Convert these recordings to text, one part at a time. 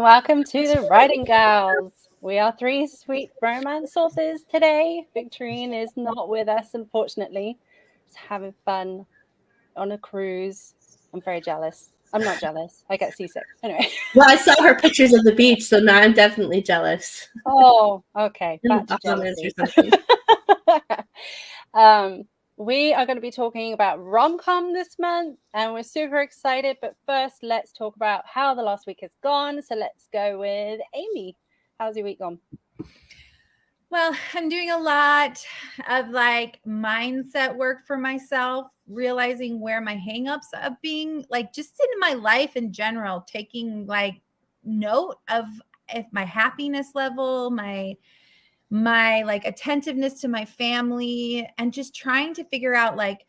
welcome to the Writing Gals. We are three sweet romance authors today. Victorine is not with us, unfortunately. Just having fun on a cruise. I'm very jealous. I'm not jealous. I get seasick. Anyway. Well, I saw her pictures of the beach, so now I'm definitely jealous. Oh, okay. Back to jealousy. We are going to be talking about Romcom this month, and we're super excited. But first, let's talk about how the last week has gone. So let's go with Amy. How's your week gone? Well, I'm doing a lot of like mindset work for myself, realizing where my hangups of being like just in my life in general, taking like note of if my happiness level, my like attentiveness to my family, and just trying to figure out like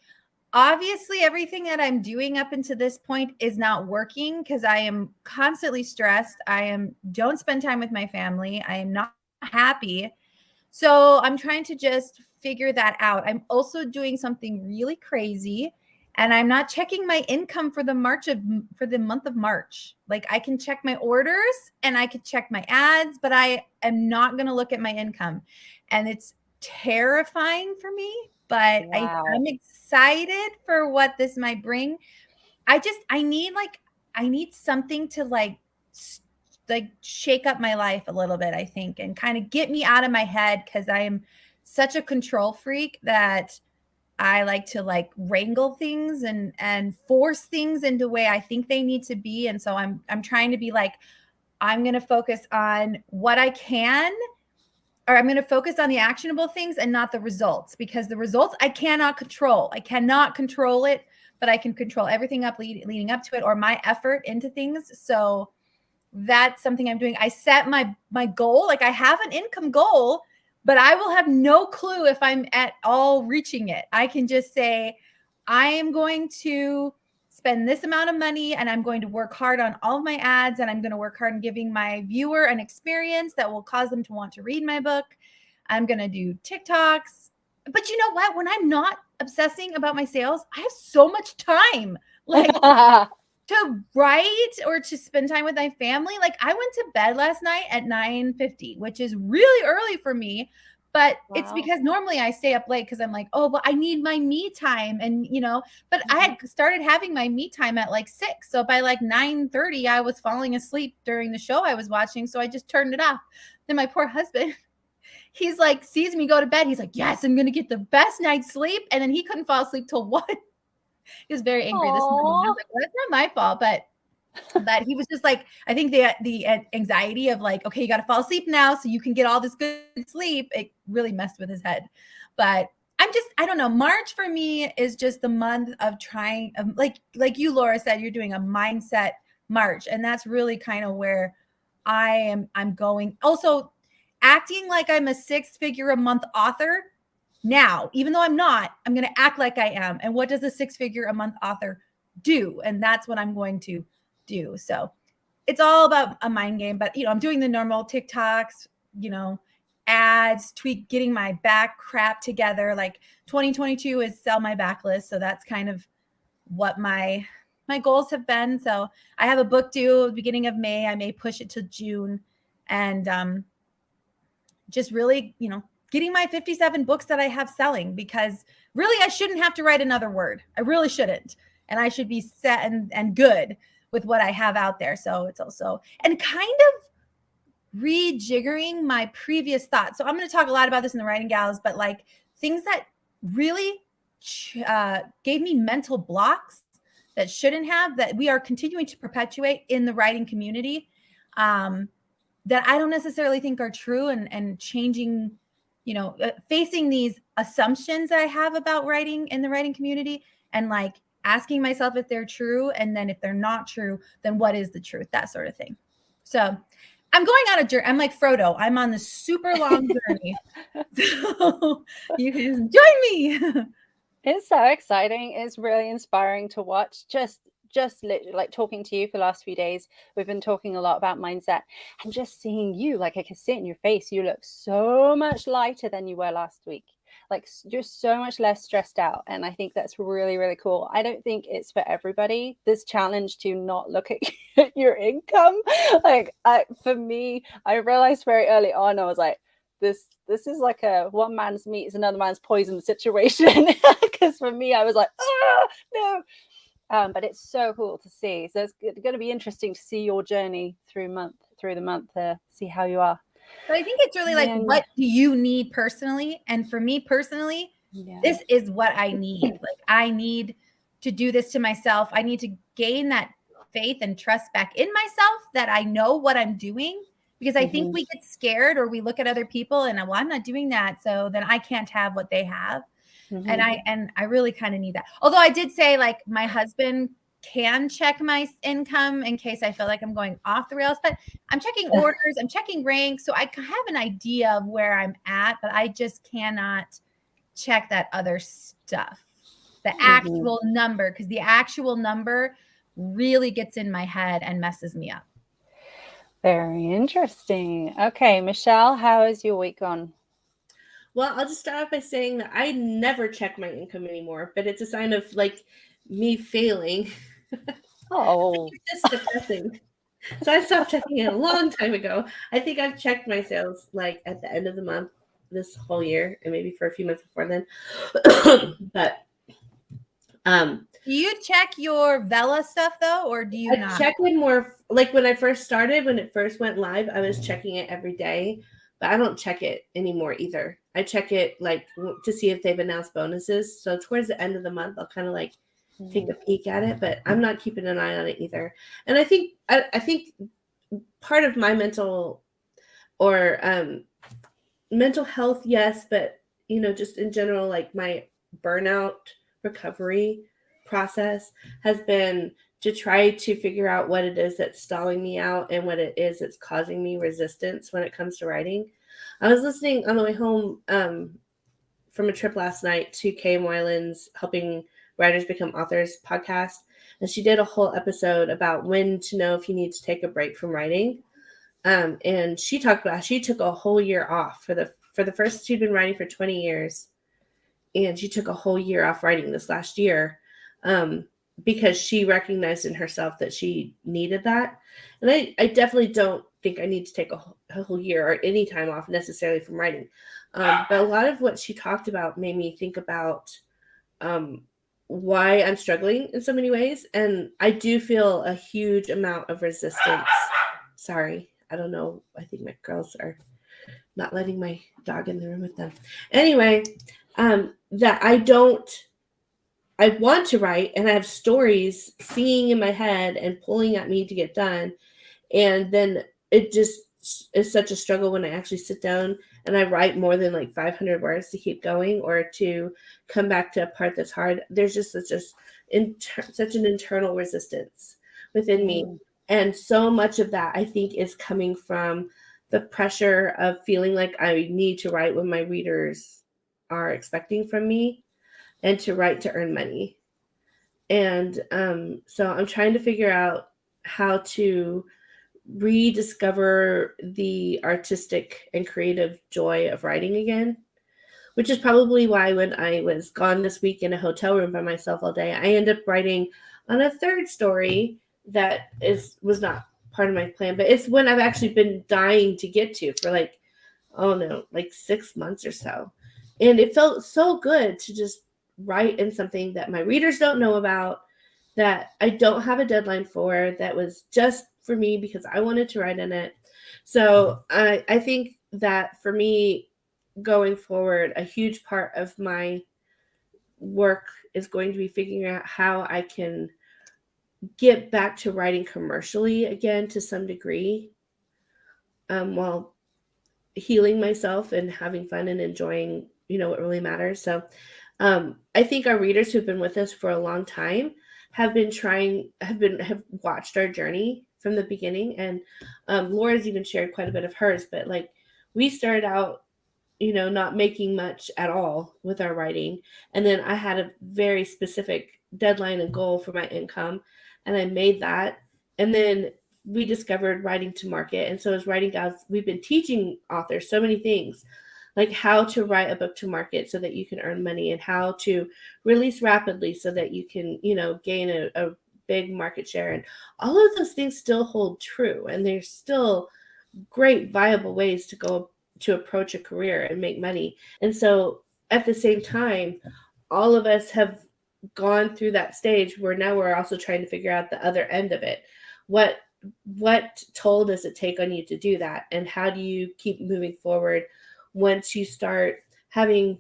obviously everything that I'm doing up until this point is not working because I am constantly stressed. Don't spend time with my family. I am not happy. So I'm trying to just figure that out. I'm also doing something really crazy, and I'm not checking my income for the month of March. Like I can check my orders and I could check my ads, but I am not going to look at my income. And it's terrifying for me, but Wow. I'm excited for what this might bring. I need something to like shake up my life a little bit, I think, and kind of get me out of my head, because I am such a control freak that I like to like wrangle things and force things into the way I think they need to be. And so I'm trying to be like, I'm going to focus on what I can, or I'm going to focus on the actionable things and not the results, because the results I cannot control. I cannot control it, but I can control everything leading up to it, or my effort into things. So that's something I'm doing. I set my goal. Like I have an income goal, but I will have no clue if I'm at all reaching it. I can just say, I am going to spend this amount of money, and I'm going to work hard on all of my ads, and I'm going to work hard on giving my viewer an experience that will cause them to want to read my book. I'm going to do TikToks. But you know what? When I'm not obsessing about my sales, I have so much time. Like to write or to spend time with my family. Like I went to bed last night at 9:50, which is really early for me, but Wow. It's because normally I stay up late because I'm like, oh, but I need my me time. And but I had started having my me time at like 6. So by like 9:30, I was falling asleep during the show I was watching. So I just turned it off. Then my poor husband, he's like, sees me go to bed. He's like, yes, I'm going to get the best night's sleep. And then he couldn't fall asleep till 1. He was very angry this morning. I was like, well, that's not my fault, but he was just like, I think the anxiety of like, okay, you got to fall asleep now so you can get all this good sleep. It really messed with his head. But I don't know. March for me is just the month of trying, like you, Laura, said, you're doing a mindset March, and that's really kind of where I'm going. Also, acting like I'm a 6-figure a month author. Now, even though I'm not, I'm going to act like I am. And what does a 6-figure a month author do? And that's what I'm going to do. So it's all about a mind game. But, I'm doing the normal TikToks, ads, getting my back crap together. Like 2022 is sell my backlist. So that's kind of what my goals have been. So I have a book due at the beginning of May. I may push it to June. And just really, getting my 57 books that I have selling, because really I shouldn't have to write another word. I really shouldn't. And I should be set and good with what I have out there. So it's also, and kind of rejiggering my previous thoughts. So I'm going to talk a lot about this in the Writing Gals, but like things that really gave me mental blocks that shouldn't have, that we are continuing to perpetuate in the writing community, that I don't necessarily think are true, and changing, facing these assumptions that I have about writing in the writing community, and like asking myself if they're true. And then if they're not true, then what is the truth? That sort of thing. So I'm going on a journey. I'm like Frodo. I'm on this super long journey. So you can join me. It's so exciting. It's really inspiring to watch. Just literally like talking to you for the last few days, we've been talking a lot about mindset, and just seeing you, like I can see it in your face, you look so much lighter than you were last week. like you're so much less stressed out. And I think that's really, really cool. I don't think it's for everybody, this challenge to not look at your income. Like for me, I realized very early on, I was like, this is like a one man's meat is another man's poison situation. Because for me, I was like, oh no. But it's so cool to see. So it's going to be interesting to see your journey through the month to see how you are. But I think it's really like, what do you need personally? And for me personally, this is what I need. Like, I need to do this to myself. I need to gain that faith and trust back in myself that I know what I'm doing, because I think we get scared, or we look at other people and, well, I'm not doing that, so then I can't have what they have. And I really kind of need that. Although I did say, like, my husband can check my income in case I feel like I'm going off the rails, but I'm checking orders, I'm checking ranks, so I have an idea of where I'm at, but I just cannot check that other stuff, the actual number, because the actual number really gets in my head and messes me up. Very interesting. Okay, Michelle, how has your week gone? Well, I'll just start off by saying that I never check my income anymore, but it's a sign of like me failing. Oh, It's just depressing. So I stopped checking it a long time ago. I think I've checked my sales like at the end of the month this whole year, and maybe for a few months before then. But do you check your Vela stuff though, or do you not? check it more like when I first started, when it first went live, I was checking it every day, but I don't check it anymore either. I check it like to see if they've announced bonuses. So towards the end of the month, I'll kind of like take a peek at it, but I'm not keeping an eye on it either. And I think part of my mental health, yes, but just in general, like my burnout recovery process has been to try to figure out what it is that's stalling me out and what it is that's causing me resistance when it comes to writing. I was listening on the way home from a trip last night to Kay Moylan's Helping Writers Become Authors podcast, and she did a whole episode about when to know if you need to take a break from writing. And she talked about how she took a whole year off for the first. She'd been writing for 20 years, and she took a whole year off writing this last year because she recognized in herself that she needed that. And I definitely don't think I need to take a whole year or any time off necessarily from writing. But a lot of what she talked about made me think about why I'm struggling in so many ways. And I do feel a huge amount of resistance. Sorry, I don't know. I think my girls are not letting my dog in the room with them. Anyway, that I want to write, and I have stories singing in my head and pulling at me to get done. And then it just is such a struggle when I actually sit down and I write more than like 500 words to keep going or to come back to a part that's hard. There's just such an internal resistance within me. And so much of that, I think, is coming from the pressure of feeling like I need to write what my readers are expecting from me and to write to earn money. And so I'm trying to figure out how to rediscover the artistic and creative joy of writing again, which is probably why when I was gone this week in a hotel room by myself all day, I ended up writing on a third story that was not part of my plan, but it's one I've actually been dying to get to for like 6 months or so. And it felt so good to just write in something that my readers don't know about, that I don't have a deadline for, that was just for me because I wanted to write in it. So I think that for me going forward, a huge part of my work is going to be figuring out how I can get back to writing commercially again to some degree, while healing myself and having fun and enjoying, what really matters. So I think our readers who've been with us for a long time have watched our journey from the beginning. And Laura's even shared quite a bit of hers, but like we started out, not making much at all with our writing. And then I had a very specific deadline and goal for my income, and I made that. And then we discovered writing to market. And so as writing guides, we've been teaching authors so many things. like how to write a book to market so that you can earn money, and how to release rapidly so that you can, gain a big market share. And all of those things still hold true. And there's still great viable ways to go to approach a career and make money. And so at the same time, all of us have gone through that stage where now we're also trying to figure out the other end of it. What toll does it take on you to do that? And how do you keep moving forward once you start having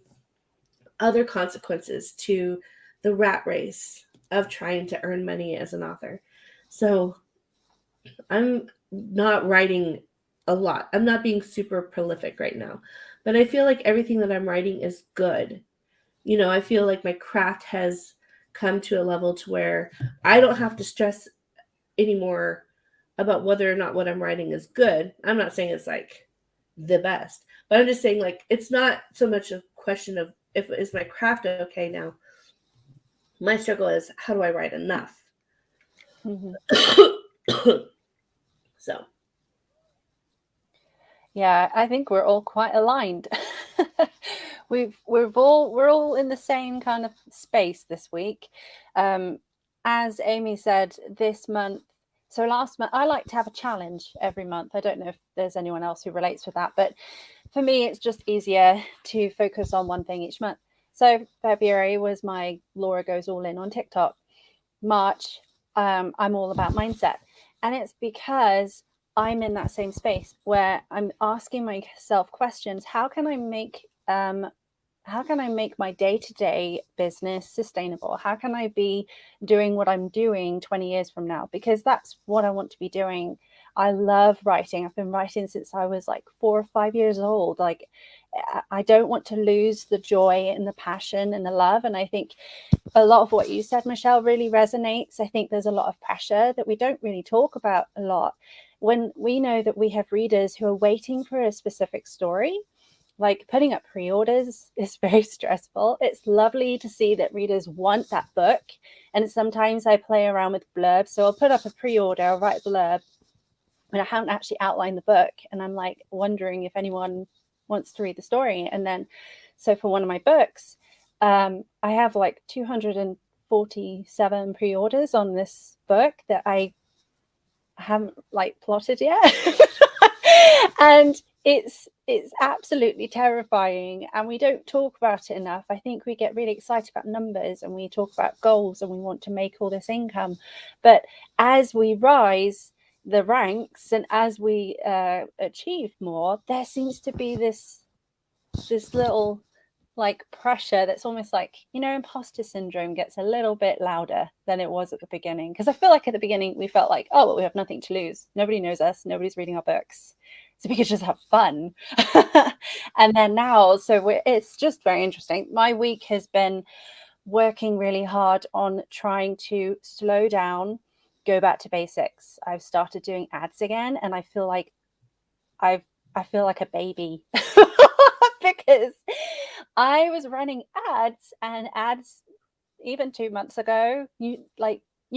other consequences to the rat race of trying to earn money as an author? So I'm not writing a lot. I'm not being super prolific right now, but I feel like everything that I'm writing is good. I feel like my craft has come to a level to where I don't have to stress anymore about whether or not what I'm writing is good. I'm not saying it's like the best, but I'm just saying like it's not so much a question of is my craft okay now. My struggle is how do I write enough? So yeah, I think we're all quite aligned. we're all in the same kind of space this week. As Amy said, this month. So last month, I like to have a challenge every month. I don't know if there's anyone else who relates with that, but for me, it's just easier to focus on one thing each month. So February was my Laura Goes All In on TikTok. March, I'm all about mindset. And it's because I'm in that same space where I'm asking myself questions. How can I make my day-to-day business sustainable? How can I be doing what I'm doing 20 years from now? Because that's what I want to be doing. I love writing. I've been writing since I was like 4 or 5 years old. Like, I don't want to lose the joy and the passion and the love. And I think a lot of what you said, Michelle, really resonates. I think there's a lot of pressure that we don't really talk about a lot. When we know that we have readers who are waiting for a specific story, like putting up pre-orders is very stressful. It's lovely to see that readers want that book. And sometimes I play around with blurbs. So I'll put up a pre-order, I'll write a blurb, and I haven't actually outlined the book. And I'm like wondering if anyone wants to read the story. And then, so for one of my books, I have like 247 pre-orders on this book that I haven't like plotted yet. And it's absolutely terrifying, and we don't talk about it enough. I think we get really excited about numbers and we talk about goals and we want to make all this income, but as we rise the ranks and as we achieve more, there seems to be this little like pressure that's almost like, imposter syndrome gets a little bit louder than it was at the beginning. Because I feel like at the beginning we felt like, oh, well, we have nothing to lose. Nobody knows us. Nobody's reading our books. So we could just have fun. And then now, so it's just very interesting. My week has been working really hard on trying to slow down, go back to basics. I've started doing ads again, and I feel like I feel like a baby because I was running ads, and ads even 2 months ago, you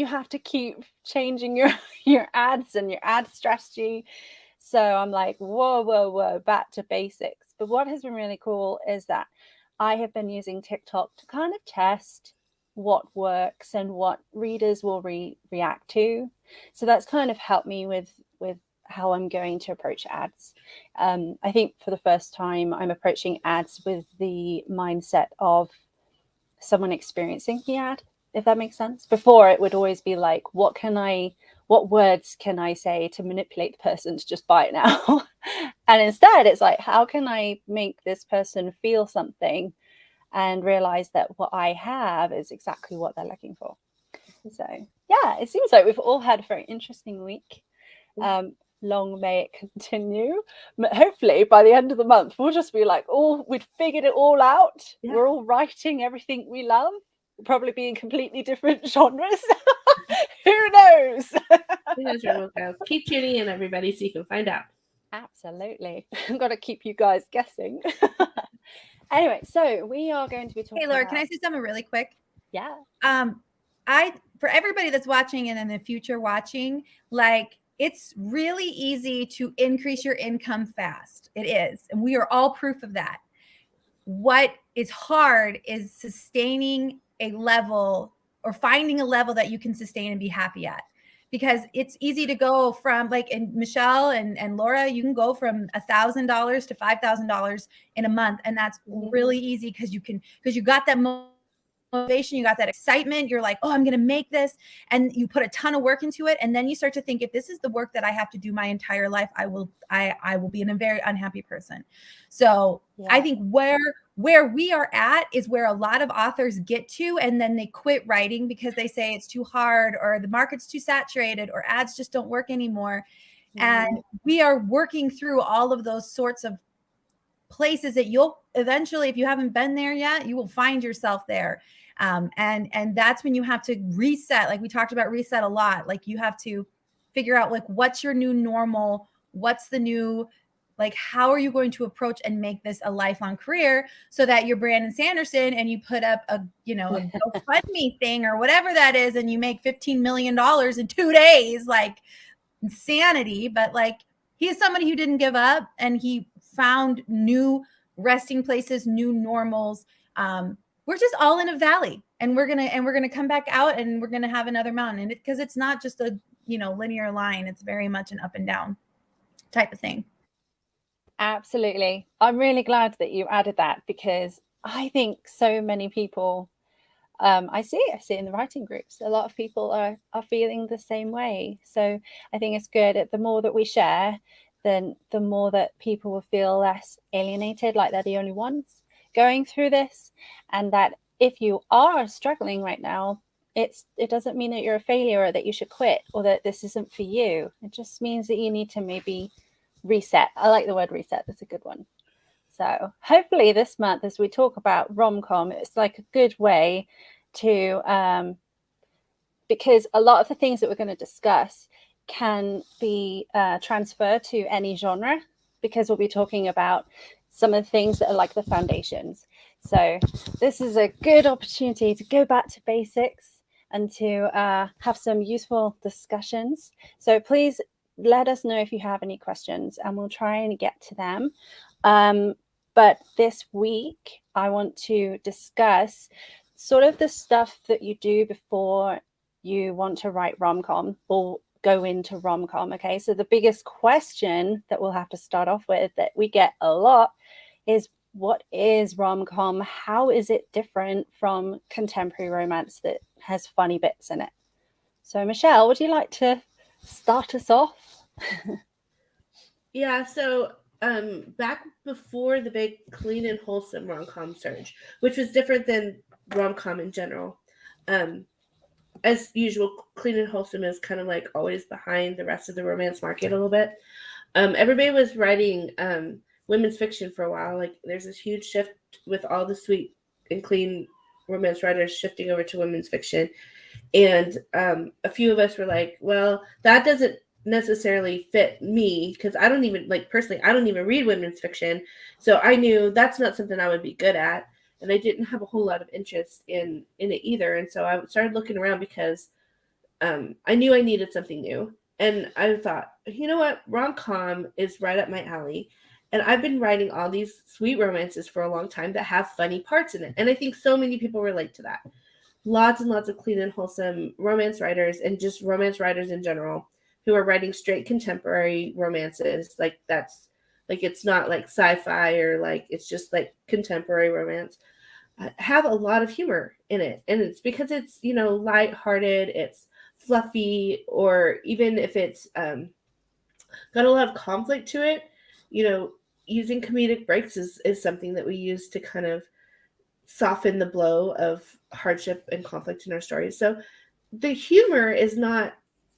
have to keep changing your ads and your ad strategy. So I'm like, whoa, back to basics. But what has been really cool is that I have been using TikTok to kind of test what works and what readers will react to. So that's kind of helped me with how I'm going to approach ads. I think for the first time, I'm approaching ads with the mindset of someone experiencing the ad, if that makes sense. Before, it would always be like, what words can I say to manipulate the person to just buy it now? And instead, it's like, how can I make this person feel something and realize that what I have is exactly what they're looking for? So, yeah, it seems like we've all had a very interesting week. Long may it continue. Hopefully by the end of the month we'll just be like, we'd figured it all out. Yeah. We're all writing everything we love, probably be in completely different genres. Who knows? Who knows where we'll go. Keep tuning in, everybody, so you can find out. Absolutely. I've got to keep you guys guessing. Anyway, so we are going to be talking. Hey, Laura, can I say something really quick? Yeah. For everybody that's watching and in the future watching, like, it's really easy to increase your income fast. It is. And we are all proof of that. what is hard is sustaining a level or finding a level that you can sustain and be happy at. Because it's easy to go from like, and Michelle and Laura, you can go from $1,000 to $5,000 in a month. And that's really easy because you got that motivation, you got that excitement. You're like, oh, I'm going to make this. And you put a ton of work into it. And then you start to think, if this is the work that I have to do my entire life, I will be a very unhappy person. So I think where we are at is where a lot of authors get to, and then they quit writing because they say it's too hard, or the market's too saturated, or ads just don't work anymore. And we are working through all of those sorts of places that you'll eventually, if you haven't been there yet, you will find yourself there. And that's when you have to reset. Like we talked about reset a lot. Like you have to figure out like, what's your new normal? What's the new, like, how are you going to approach and make this a lifelong career so that you're Brandon Sanderson and you put up a GoFundMe thing or whatever that is, and you make $15 million in 2 days, like insanity. But like, he is somebody who didn't give up, and he found new resting places, new normals. We're just all in a valley, and we're gonna come back out, and we're gonna have another mountain. And because it's not just a linear line, it's very much an up and down type of thing. Absolutely. I'm really glad that you added that, because I think so many people, I see it in the writing groups. A lot of people are feeling the same way. So I think it's good. The more that we share, then the more that people will feel less alienated, like they're the only ones going through this. And that if you are struggling right now, it doesn't mean that you're a failure or that you should quit or that this isn't for you. It just means that you need to maybe reset. I like the word reset. That's a good one. So hopefully this month, as we talk about Romcom, it's like a good way to, because a lot of the things that we're going to discuss can be transferred to any genre, because we'll be talking about some of the things that are like the foundations. So this is a good opportunity to go back to basics and to have some useful discussions. So please let us know if you have any questions, and we'll try and get to them. But this week, I want to discuss sort of the stuff that you do before you want to write Romcom or go into Romcom. Okay, so the biggest question that we'll have to start off with, that we get a lot, is what is Romcom? How is it different from contemporary romance that has funny bits in it? So Michelle, would you like to start us off? Yeah, so back before the big clean and wholesome rom-com surge, which was different than rom-com in general, as usual, clean and wholesome is kind of like always behind the rest of the romance market a little bit. Everybody was writing women's fiction for a while. Like there's this huge shift with all the sweet and clean romance writers shifting over to women's fiction. And a few of us were like, well, that doesn't necessarily fit me, because I don't even, like, personally, I don't even read women's fiction. So I knew that's not something I would be good at. And I didn't have a whole lot of interest in it either. And so I started looking around because I knew I needed something new. And I thought, you know what? Rom-com is right up my alley. And I've been writing all these sweet romances for a long time that have funny parts in it. And I think so many people relate to that. Lots and lots of clean and wholesome romance writers, and just romance writers in general, who are writing straight contemporary romances. Like that's like, it's not like sci-fi, or like it's just like contemporary romance, have a lot of humor in it. And it's because it's, lighthearted, it's fluffy, or even if it's got a lot of conflict to it, using comedic breaks is something that we use to kind of soften the blow of hardship and conflict in our stories. So the humor is not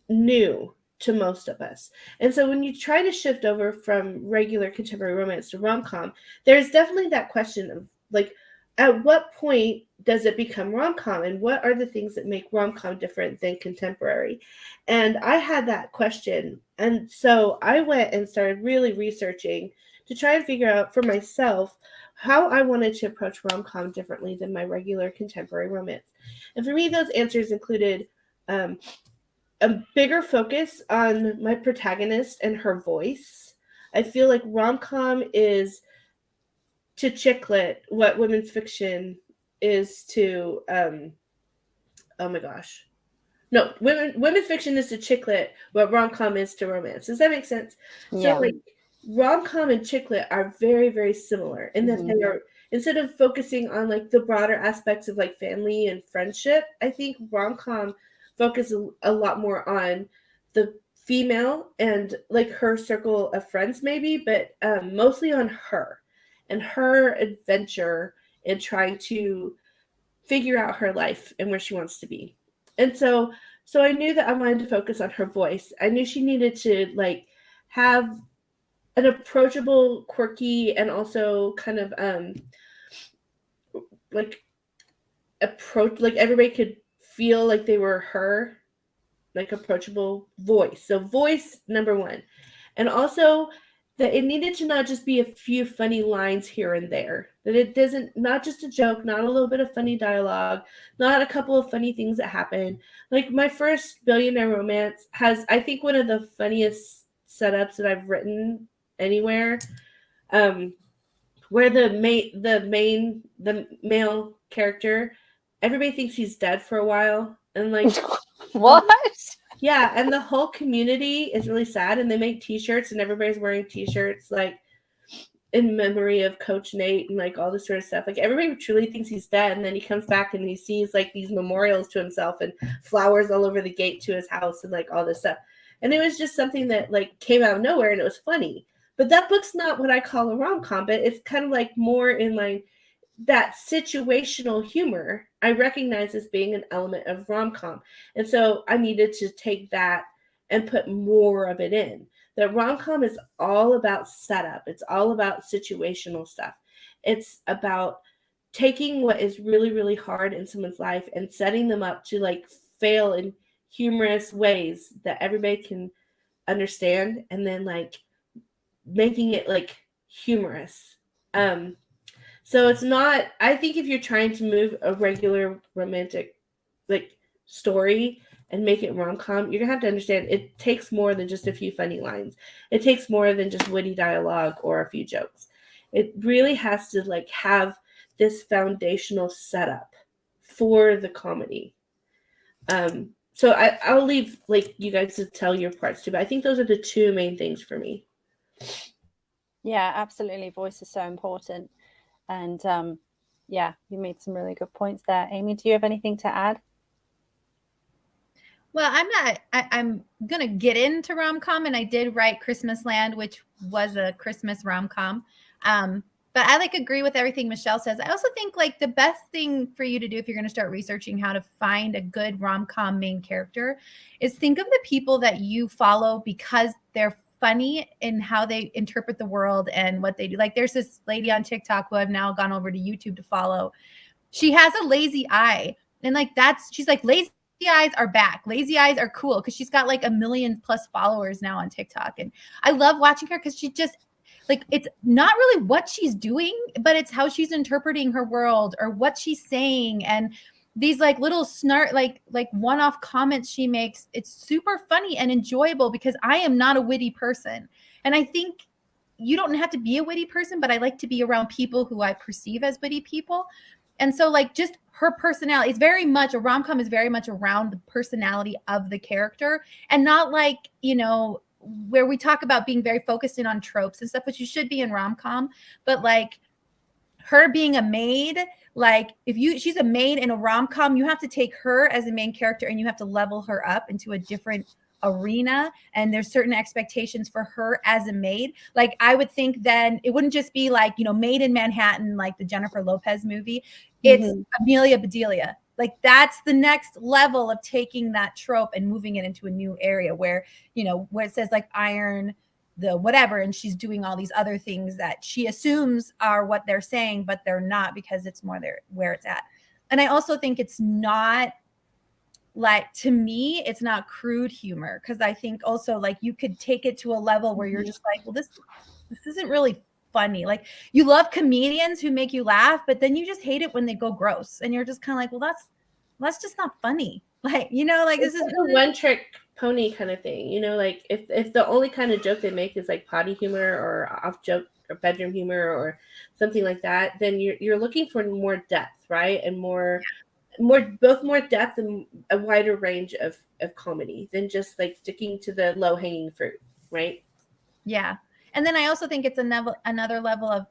new to most of us. And so when you try to shift over from regular contemporary romance to rom-com, there's definitely that question of like, at what point does it become rom-com, and what are the things that make rom-com different than contemporary? And I had that question. And so I went and started really researching to try and figure out for myself how I wanted to approach rom-com differently than my regular contemporary romance. And for me, those answers included a bigger focus on my protagonist and her voice. I feel like rom-com to chick lit what women's fiction is to oh my gosh. No, women's fiction is to chick lit what rom-com is to romance. Does that make sense? Yeah. So like rom-com and chick lit are very, very similar in that they are, instead of focusing on like the broader aspects of like family and friendship, I think rom-com focuses a lot more on the female and like her circle of friends maybe, but mostly on her and her adventure in trying to figure out her life and where she wants to be. And so I knew that I wanted to focus on her voice. I knew she needed to like have an approachable, quirky, and also kind of like approach, like everybody could feel like they were her, like approachable voice. So voice number one. And also that it needed to not just be a few funny lines here and there, that it doesn't, not just a joke, not a little bit of funny dialogue, not a couple of funny things that happen. Like my first billionaire romance has, I think, one of the funniest setups that I've written anywhere, where the male character, everybody thinks he's dead for a while, and like what? Yeah, and the whole community is really sad, and they make T-shirts, and everybody's wearing T-shirts like in memory of Coach Nate and like all this sort of stuff. Like everybody truly thinks he's dead, and then he comes back and he sees like these memorials to himself and flowers all over the gate to his house and like all this stuff. And it was just something that like came out of nowhere, and it was funny. But that book's not what I call a rom-com, but it's kind of like more in like that situational humor I recognize as being an element of rom-com. And so I needed to take that and put more of it in. That rom-com is all about setup. It's all about situational stuff. It's about taking what is really, really hard in someone's life and setting them up to like fail in humorous ways that everybody can understand, and then like making it like humorous. So it's not, I think if you're trying to move a regular romantic like story and make it rom-com, you're gonna have to understand it takes more than just a few funny lines. It takes more than just witty dialogue or a few jokes. It really has to like have this foundational setup for the comedy. So I'll leave like you guys to tell your parts too, but I think those are the two main things for me. Yeah, absolutely. Voice is so important. And yeah, you made some really good points there. Amy, do you have anything to add? Well, I'm going to get into rom-com, and I did write Christmas Land, which was a Christmas rom-com. But I like agree with everything Michelle says. I also think like the best thing for you to do if you're going to start researching how to find a good rom-com main character is think of the people that you follow because they're funny in how they interpret the world and what they do. Like there's this lady on TikTok who I've now gone over to YouTube to follow. She has a lazy eye, and like she's like, lazy eyes are back. Lazy eyes are cool, because she's got like 1 million+ followers now on TikTok. And I love watching her because she just like, it's not really what she's doing, but it's how she's interpreting her world or what she's saying. And these like little like one-off comments she makes, it's super funny and enjoyable because I am not a witty person. And I think you don't have to be a witty person, but I like to be around people who I perceive as witty people. And so like just her personality, it's very much, a rom-com is very much around the personality of the character, and not like, you know, where we talk about being very focused in on tropes and stuff, which you should be in rom-com, but like her being a maid, like she's a maid in a rom-com, you have to take her as a main character and you have to level her up into a different arena, and there's certain expectations for her as a maid. Like I would think then it wouldn't just be like, you know, Maid in Manhattan, like the Jennifer Lopez movie. It's Amelia Bedelia. Like that's the next level of taking that trope and moving it into a new area where, you know, where it says like iron the whatever, and she's doing all these other things that she assumes are what they're saying, but they're not, because it's more there where it's at. And I also think it's not like, to me, it's not crude humor, because I think also like you could take it to a level where you're just like, well, this isn't really funny. Like you love comedians who make you laugh, but then you just hate it when they go gross, and you're just kind of like, well, that's just not funny. Like, you know, like this is one trick pony kind of thing, you know, like if the only kind of joke they make is like potty humor or off joke or bedroom humor or something like that, then you're looking for more depth, right? And more depth and a wider range of comedy than just like sticking to the low hanging fruit, right? Yeah. And then I also think it's another level of,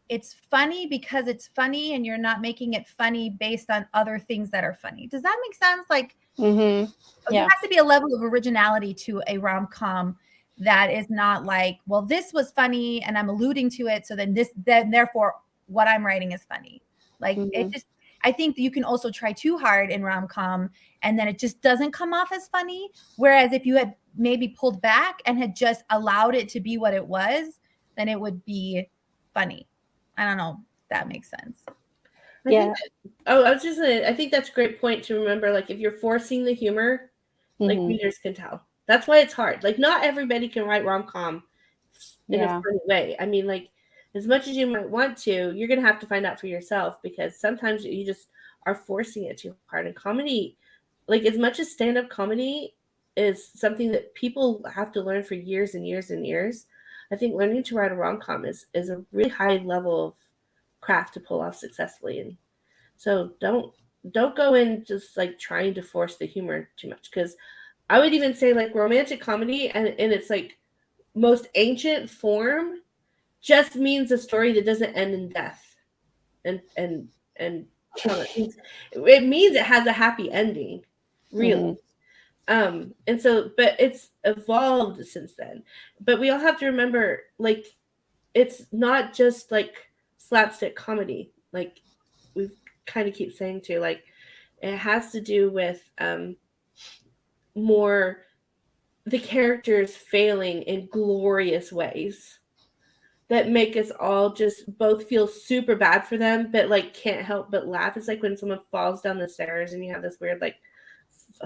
it's funny because it's funny and you're not making it funny based on other things that are funny. Does that make sense? Like, Yeah. there has to be a level of originality to a rom-com that is not like, well, this was funny and I'm alluding to it, so then therefore what I'm writing is funny. Like, it just, I think that you can also try too hard in rom-com and then it just doesn't come off as funny. Whereas if you had maybe pulled back and had just allowed it to be what it was, then it would be funny. I don't know if that makes sense. Yeah. I think that's a great point to remember. Like, if you're forcing the humor, like, readers can tell. That's why it's hard. Like, not everybody can write rom-com in a funny way. I mean, like, as much as you might want to, you're going to have to find out for yourself, because sometimes you just are forcing it too hard. And comedy, like, as much as stand-up comedy is something that people have to learn for years and years and years, I think learning to write a rom-com is a really high level of craft to pull off successfully. And so don't go in just like trying to force the humor too much, because I would even say like romantic comedy and in its like most ancient form just means a story that doesn't end in death and trauma. It means it has a happy ending, really. And so, but it's evolved since then. But we all have to remember, like, it's not just like slapstick comedy. Like, we kind of keep saying too, like, it has to do with more the characters failing in glorious ways that make us all just both feel super bad for them, but like can't help but laugh. It's like when someone falls down the stairs and you have this weird, like,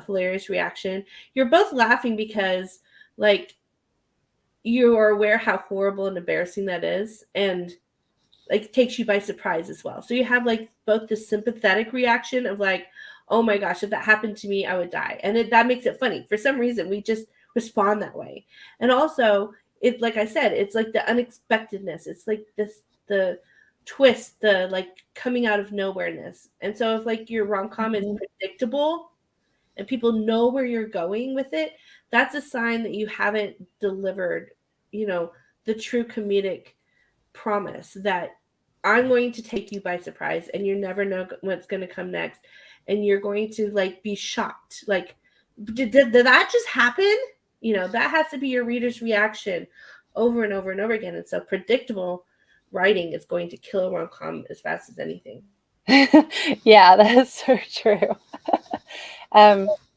hilarious reaction. You're both laughing because, like, you are aware how horrible and embarrassing that is, and like takes you by surprise as well. So you have like both the sympathetic reaction of like, oh my gosh, if that happened to me, I would die. And that makes it funny. For some reason, we just respond that way. And also, it, like I said, it's like the unexpectedness. It's like the twist, the like coming out of nowhereness. And so if like your rom-com is predictable and people know where you're going with it, that's a sign that you haven't delivered, you know, the true comedic promise that I'm going to take you by surprise and you never know what's going to come next. And you're going to like be shocked. Like, did that just happen? You know, that has to be your reader's reaction over and over and over again. And so predictable writing is going to kill a rom-com as fast as anything. Yeah, that's so true.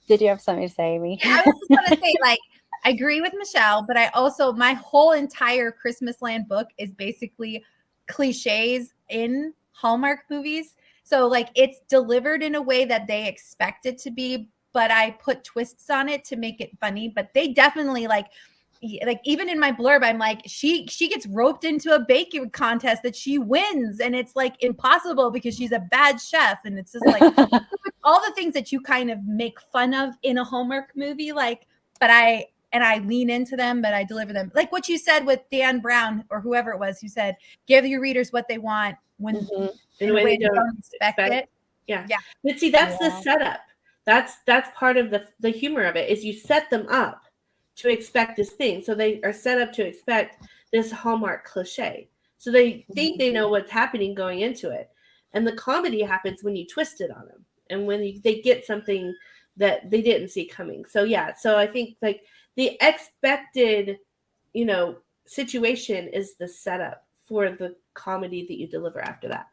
Did you have something to say, Amy? I was just going to say, like, I agree with Michelle, but I also, my whole entire Christmas Land book is basically cliches in Hallmark movies. So like it's delivered in a way that they expect it to be, but I put twists on it to make it funny. But they definitely like even in my blurb, I'm like, she gets roped into a baking contest that she wins, and it's like impossible because she's a bad chef, and it's just like all the things that you kind of make fun of in a Hallmark movie, like, but I lean into them, but I deliver them. Like what you said with Dan Brown or whoever it was who said, give your readers what they want when in a way they don't expect it. Yeah. But see, that's the setup. That's part of the humor of it, is you set them up to expect this thing. So they are set up to expect this Hallmark cliche. So they think they know what's happening going into it. And the comedy happens when you twist it on them and when they get something that they didn't see coming. So yeah, so I think like the expected, you know, situation is the setup for the comedy that you deliver after that.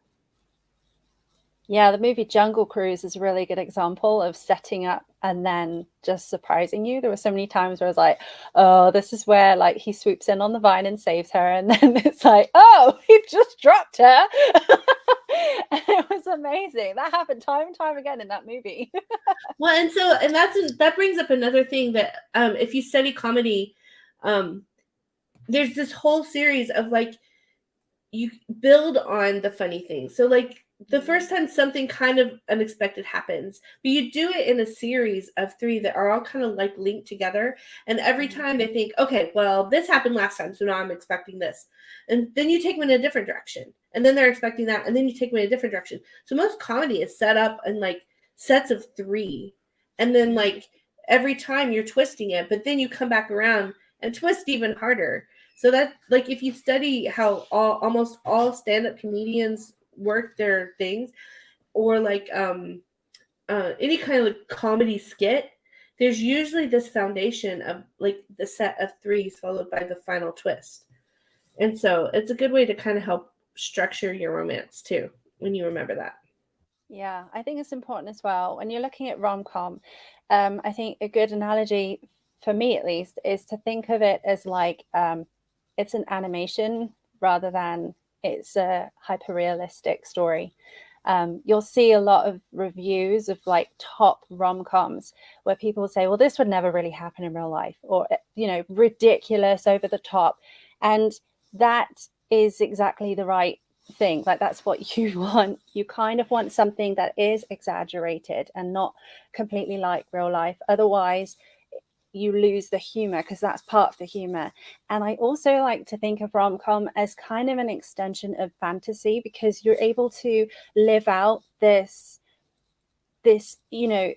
Yeah, the movie Jungle Cruise is a really good example of setting up and then just surprising you. There were so many times where I was like, oh, this is where like he swoops in on the vine and saves her. And then it's like, oh, he just dropped her. And it was amazing. That happened time and time again in that movie. Well, and so, and that brings up another thing that if you study comedy, there's this whole series of like, you build on the funny things. So like the first time something kind of unexpected happens, but you do it in a series of 3 that are all kind of like linked together. And every time they think, okay, well, this happened last time, so now I'm expecting this. And then you take them in a different direction. And then they're expecting that. And then you take them in a different direction. So most comedy is set up in like sets of 3. And then like every time you're twisting it, but then you come back around and twist even harder. So that, like, if you study how almost all stand-up comedians work their things, or like any kind of like comedy skit, there's usually this foundation of like the set of 3s followed by the final twist. And so it's a good way to kind of help structure your romance too, when you remember that. Yeah, I think it's important as well. When you're looking at rom-com, I think a good analogy, for me at least, is to think of it as like it's an animation rather than it's a hyper-realistic story. You'll see a lot of reviews of like top rom-coms where people say, well, this would never really happen in real life, or, you know, ridiculous, over the top. And that is exactly the right thing. Like, that's what you want. You kind of want something that is exaggerated and not completely like real life. Otherwise, you lose the humor, because that's part of the humor. And I also like to think of rom-com as kind of an extension of fantasy, because you're able to live out this, you know,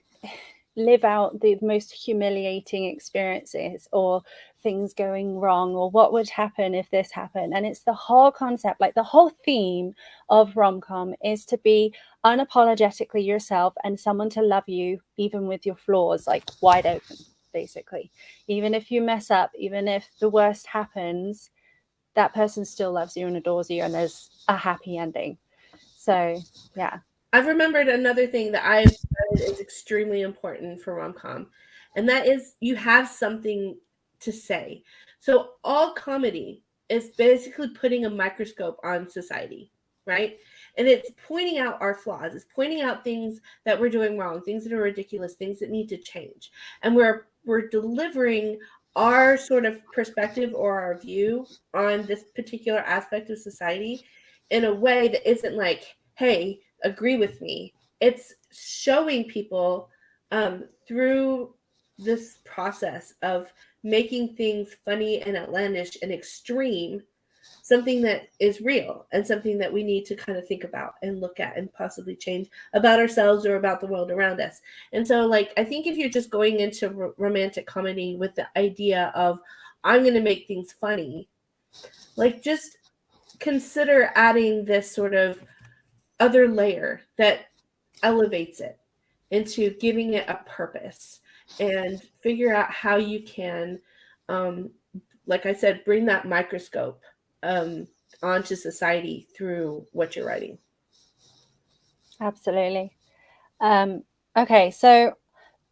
live out the most humiliating experiences, or things going wrong, or what would happen if this happened. And it's the whole concept, like the whole theme of rom-com is to be unapologetically yourself and someone to love you even with your flaws, like wide open, basically. Even if you mess up, even if the worst happens, that person still loves you and adores you, and there's a happy ending. So yeah. I've remembered another thing that I've said is extremely important for rom-com, and that is you have something to say. So all comedy is basically putting a microscope on society, right? And it's pointing out our flaws. It's pointing out things that we're doing wrong, things that are ridiculous, things that need to change. And we're delivering our sort of perspective or our view on this particular aspect of society in a way that isn't like, hey, agree with me. It's showing people through this process of making things funny and outlandish and extreme, something that is real and something that we need to kind of think about and look at and possibly change about ourselves or about the world around us. And so, like, I think if you're just going into romantic comedy with the idea of, I'm going to make things funny, like, just consider adding this sort of other layer that elevates it into giving it a purpose, and figure out how you can, like I said, bring that microscope onto society through what you're writing. Absolutely. Okay, so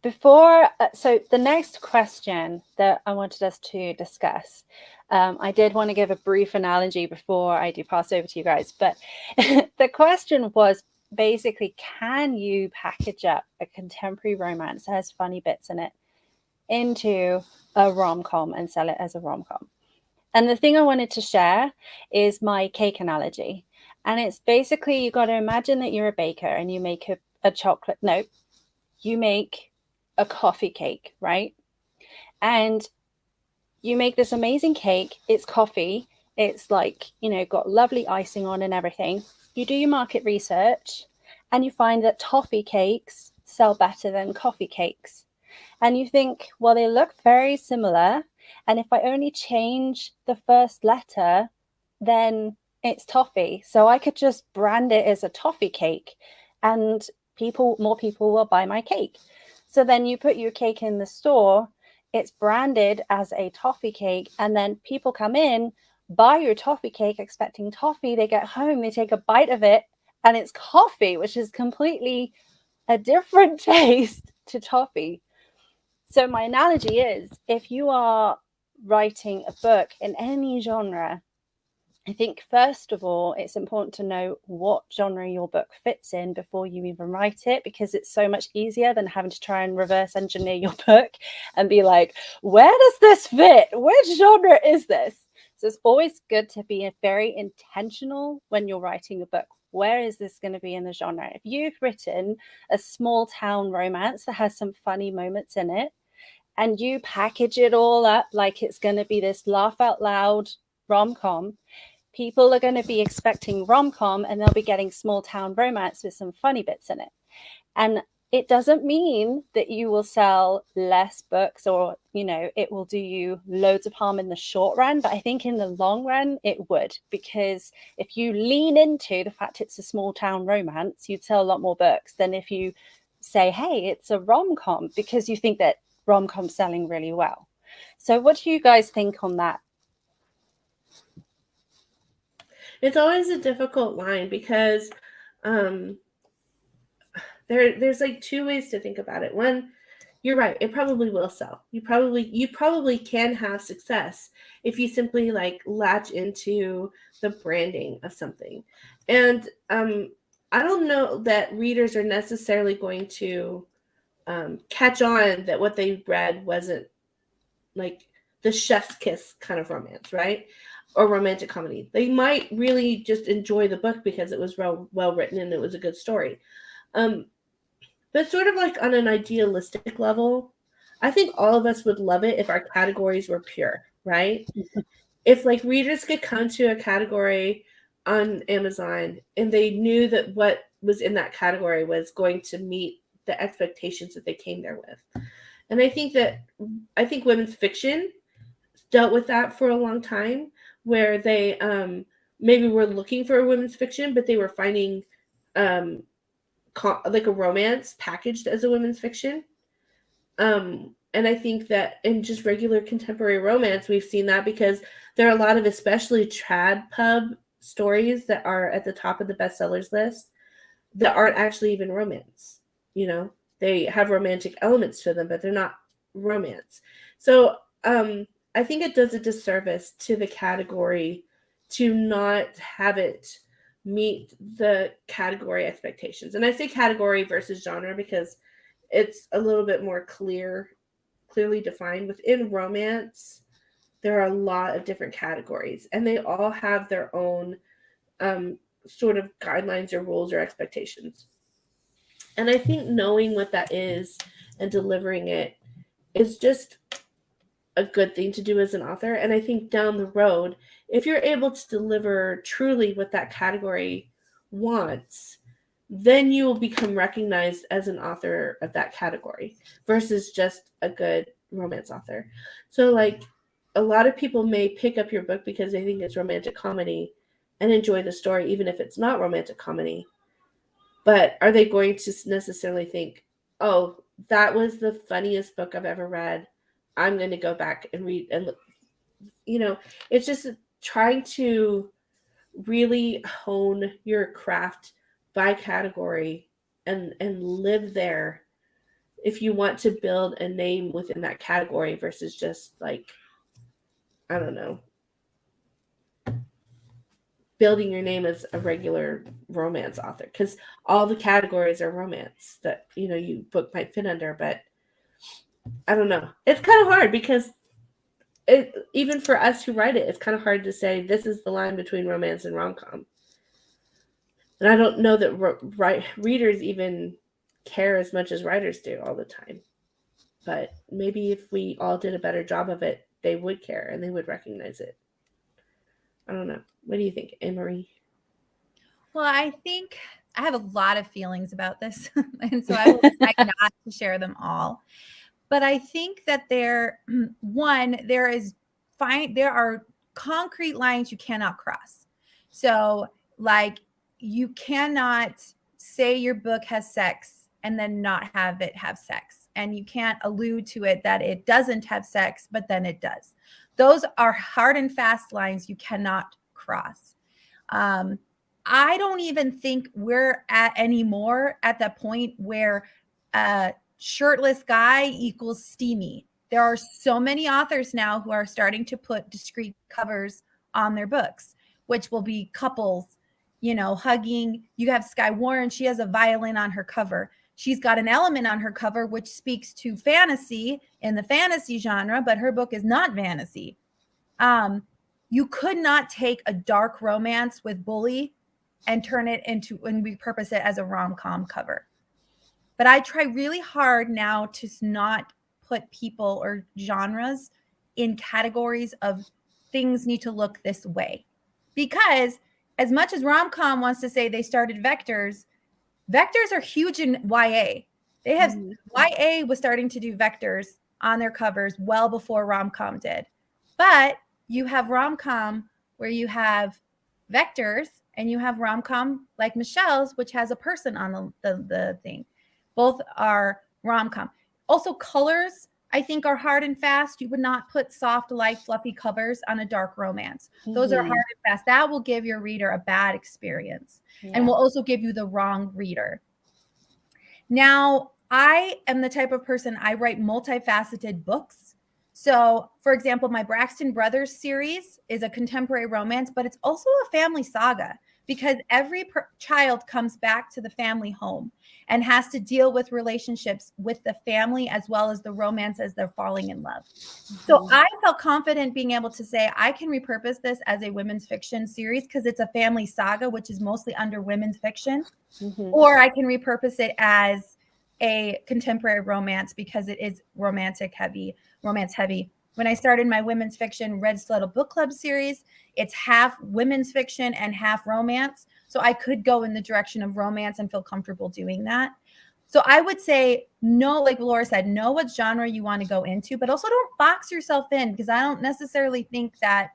so the next question that I wanted us to discuss, I did want to give a brief analogy before I do pass over to you guys, but the question was basically, can you package up a contemporary romance that has funny bits in it into a rom-com and sell it as a rom-com? And the thing I wanted to share is my cake analogy. And it's basically, you got to imagine that you're a baker and you make you make a coffee cake, right? And you make this amazing cake. It's coffee. It's like, you know, got lovely icing on and everything. You do your market research and you find that toffee cakes sell better than coffee cakes. And you think, well, they look very similar. And if I only change the first letter, then it's toffee. So I could just brand it as a toffee cake and more people will buy my cake. So then you put your cake in the store, it's branded as a toffee cake, and then people come in, buy your toffee cake expecting toffee. They get home, they take a bite of it, and it's coffee, which is completely a different taste to toffee. So my analogy is, if you are writing a book in any genre, I think first of all, it's important to know what genre your book fits in before you even write it, because it's so much easier than having to try and reverse engineer your book and be like, where does this fit? Which genre is this? So it's always good to be very intentional when you're writing a book. Where is this going to be in the genre? If you've written a small town romance that has some funny moments in it, and you package it all up like it's going to be this laugh out loud rom-com, people are going to be expecting rom-com, and they'll be getting small town romance with some funny bits in it. And it doesn't mean that you will sell less books, or, you know, it will do you loads of harm in the short run. But I think in the long run, it would, because if you lean into the fact it's a small town romance, you'd sell a lot more books than if you say, hey, it's a rom-com, because you think that rom-com's selling really well. So what do you guys think on that? It's always a difficult line, because there's like two ways to think about it. One, you're right, it probably will sell. You probably can have success if you simply like latch into the branding of something. And I don't know that readers are necessarily going to catch on that what they read wasn't like the chef's kiss kind of romance, right? Or romantic comedy. They might really just enjoy the book because it was well written and it was a good story. But sort of like on an idealistic level, I think all of us would love it if our categories were pure, right? If like readers could come to a category on Amazon and they knew that what was in that category was going to meet the expectations that they came there with. And I think women's fiction dealt with that for a long time, where they maybe were looking for a women's fiction, but they were finding like a romance packaged as a women's fiction. And I think that in just regular contemporary romance, we've seen that, because there are a lot of especially trad pub stories that are at the top of the bestsellers list that aren't actually even romance. You know, they have romantic elements to them, but they're not romance. So I think it does a disservice to the category to not have it meet the category expectations. And I say category versus genre because it's a little bit more clearly defined. Within romance, there are a lot of different categories, and they all have their own sort of guidelines or rules or expectations. And I think knowing what that is and delivering it is just a good thing to do as an author. And I think down the road, if you're able to deliver truly what that category wants, then you will become recognized as an author of that category versus just a good romance author. So like a lot of people may pick up your book because they think it's romantic comedy and enjoy the story, even if it's not romantic comedy. But are they going to necessarily think, oh, that was the funniest book I've ever read, I'm going to go back and read and look? You know, it's just trying to really hone your craft by category and live there if you want to build a name within that category versus just like, I don't know, building your name as a regular romance author, because all the categories are romance that, you know, you book might fit under. But I don't know, it's kind of hard because even for us who write it, it's kind of hard to say this is the line between romance and rom-com. And I don't know that readers even care as much as writers do all the time. But maybe if we all did a better job of it, they would care and they would recognize it. I don't know. What do you think, Anne-Marie? Well, I think I have a lot of feelings about this, and so I will try not to share them all. But I think that there are concrete lines you cannot cross. So, like, you cannot say your book has sex and then not have it have sex. And you can't allude to it that it doesn't have sex, but then it does. Those are hard and fast lines you cannot cross. I don't even think we're anymore at that point where shirtless guy equals steamy. There are so many authors now who are starting to put discreet covers on their books, which will be couples, you know, hugging. You have Skye Warren. She has a violin on her cover. She's got an element on her cover which speaks to fantasy in the fantasy genre, but her book is not fantasy. you could not take a dark romance with bully and turn it into and repurpose it as a rom-com cover. But I try really hard now to not put people or genres in categories of things need to look this way. Because as much as Romcom wants to say they started vectors are huge in YA. They have YA was starting to do vectors on their covers well before Romcom did. But you have Romcom where you have vectors and you have Romcom like Michelle's, which has a person on the thing. Both are Romcom. Also, colors, I think, are hard and fast. You would not put soft, light, fluffy covers on a dark romance. Those are hard and fast. That will give your reader a bad experience and will also give you the wrong reader. Now, I am the type of person, I write multifaceted books. So, for example, my Braxton Brothers series is a contemporary romance, but it's also a family saga because every child comes back to the family home and has to deal with relationships with the family as well as the romance as they're falling in love. So I felt confident being able to say I can repurpose this as a women's fiction series because it's a family saga, which is mostly under women's fiction, or I can repurpose it as a contemporary romance because it is romance heavy. When I started my women's fiction Red Stiletto Book Club series, it's half women's fiction and half romance. So I could go in the direction of romance and feel comfortable doing that. So I would say, no, like Laura said, know what genre you want to go into, but also don't box yourself in because I don't necessarily think that,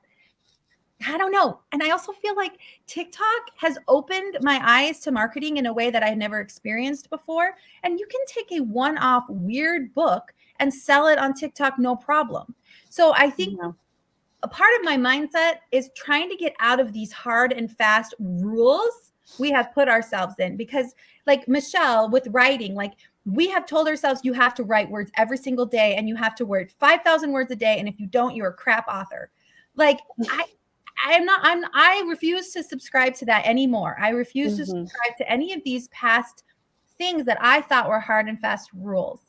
I don't know. And I also feel like TikTok has opened my eyes to marketing in a way that I've never experienced before. And you can take a one-off weird book and sell it on TikTok, no problem. So I think a part of my mindset is trying to get out of these hard and fast rules we have put ourselves in, because like Michelle with writing, like we have told ourselves you have to write words every single day and you have to word 5,000 words a day. And if you don't, you're a crap author. Like I refuse to subscribe to that anymore. I refuse to subscribe to any of these past things that I thought were hard and fast rules.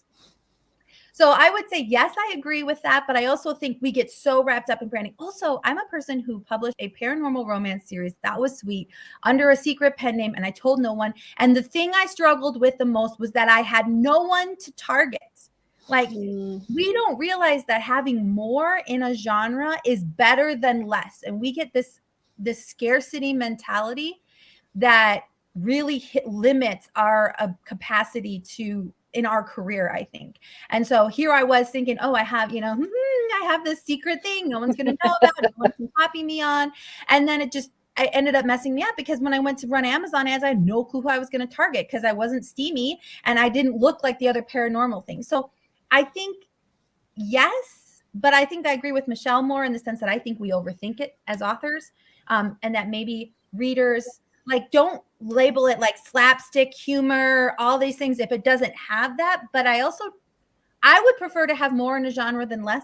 So I would say, yes, I agree with that. But I also think we get so wrapped up in branding. Also, I'm a person who published a paranormal romance series that was sweet under a secret pen name. And I told no one. And the thing I struggled with the most was that I had no one to target. Like we don't realize that having more in a genre is better than less. And we get this scarcity mentality that really limits our capacity to in our career, I think. And so here I was thinking, oh, I have, I have this secret thing no one's going to know about, no one can copy me on. And then I ended up messing me up because when I went to run Amazon ads, I had no clue who I was going to target because I wasn't steamy and I didn't look like the other paranormal things. So I think, yes, but I think I agree with Michelle more in the sense that I think we overthink it as authors, and that maybe readers like don't label it like slapstick humor, all these things if it doesn't have that. But I would prefer to have more in a genre than less,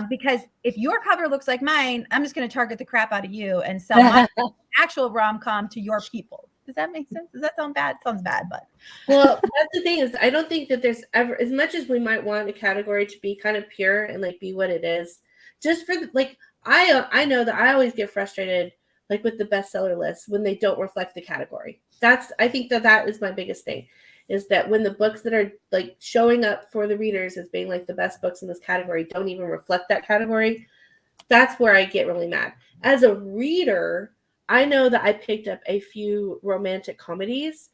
because if your cover looks like mine, I'm just going to target the crap out of you and sell my actual rom-com to your people. Does that make sense? Does that sound bad? It sounds bad, but. Well, that's the thing is I don't think that there's ever, as much as we might want a category to be kind of pure and like be what it is, just for like, I know that I always get frustrated like with the bestseller list when they don't reflect the category. I think that is my biggest thing, is that when the books that are like showing up for the readers as being like the best books in this category don't even reflect that category, that's where I get really mad. As a reader, I know that I picked up a few romantic comedies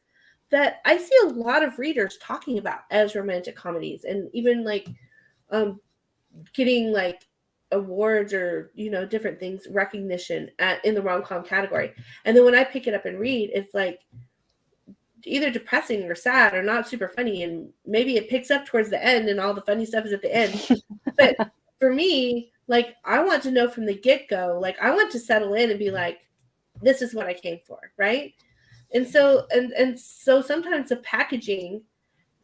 that I see a lot of readers talking about as romantic comedies, and even like getting like awards or different things, recognition in the rom-com category. And then when I pick it up and read, it's like either depressing or sad or not super funny, and maybe it picks up towards the end and all the funny stuff is at the end. But for me, like I want to know from the get-go, like I want to settle in and be like, this is what I came for, right? And so so sometimes the packaging,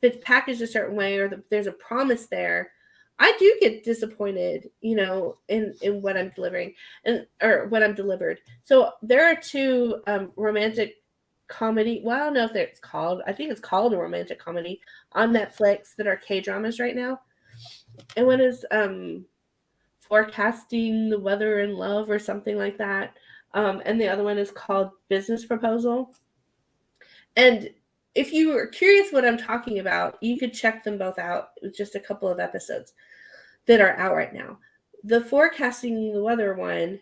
if it's packaged a certain way or there's a promise there, I do get disappointed, in what I'm delivering or what I'm delivered. So there are two romantic comedy. Well, I don't know if it's called. I think it's called a romantic comedy on Netflix that are K-dramas right now. And one is Forecasting the Weather in Love or something like that. And the other one is called Business Proposal. And if you are curious what I'm talking about, you could check them both out. It's just a couple of episodes that are out right now. The Forecasting the Weather one,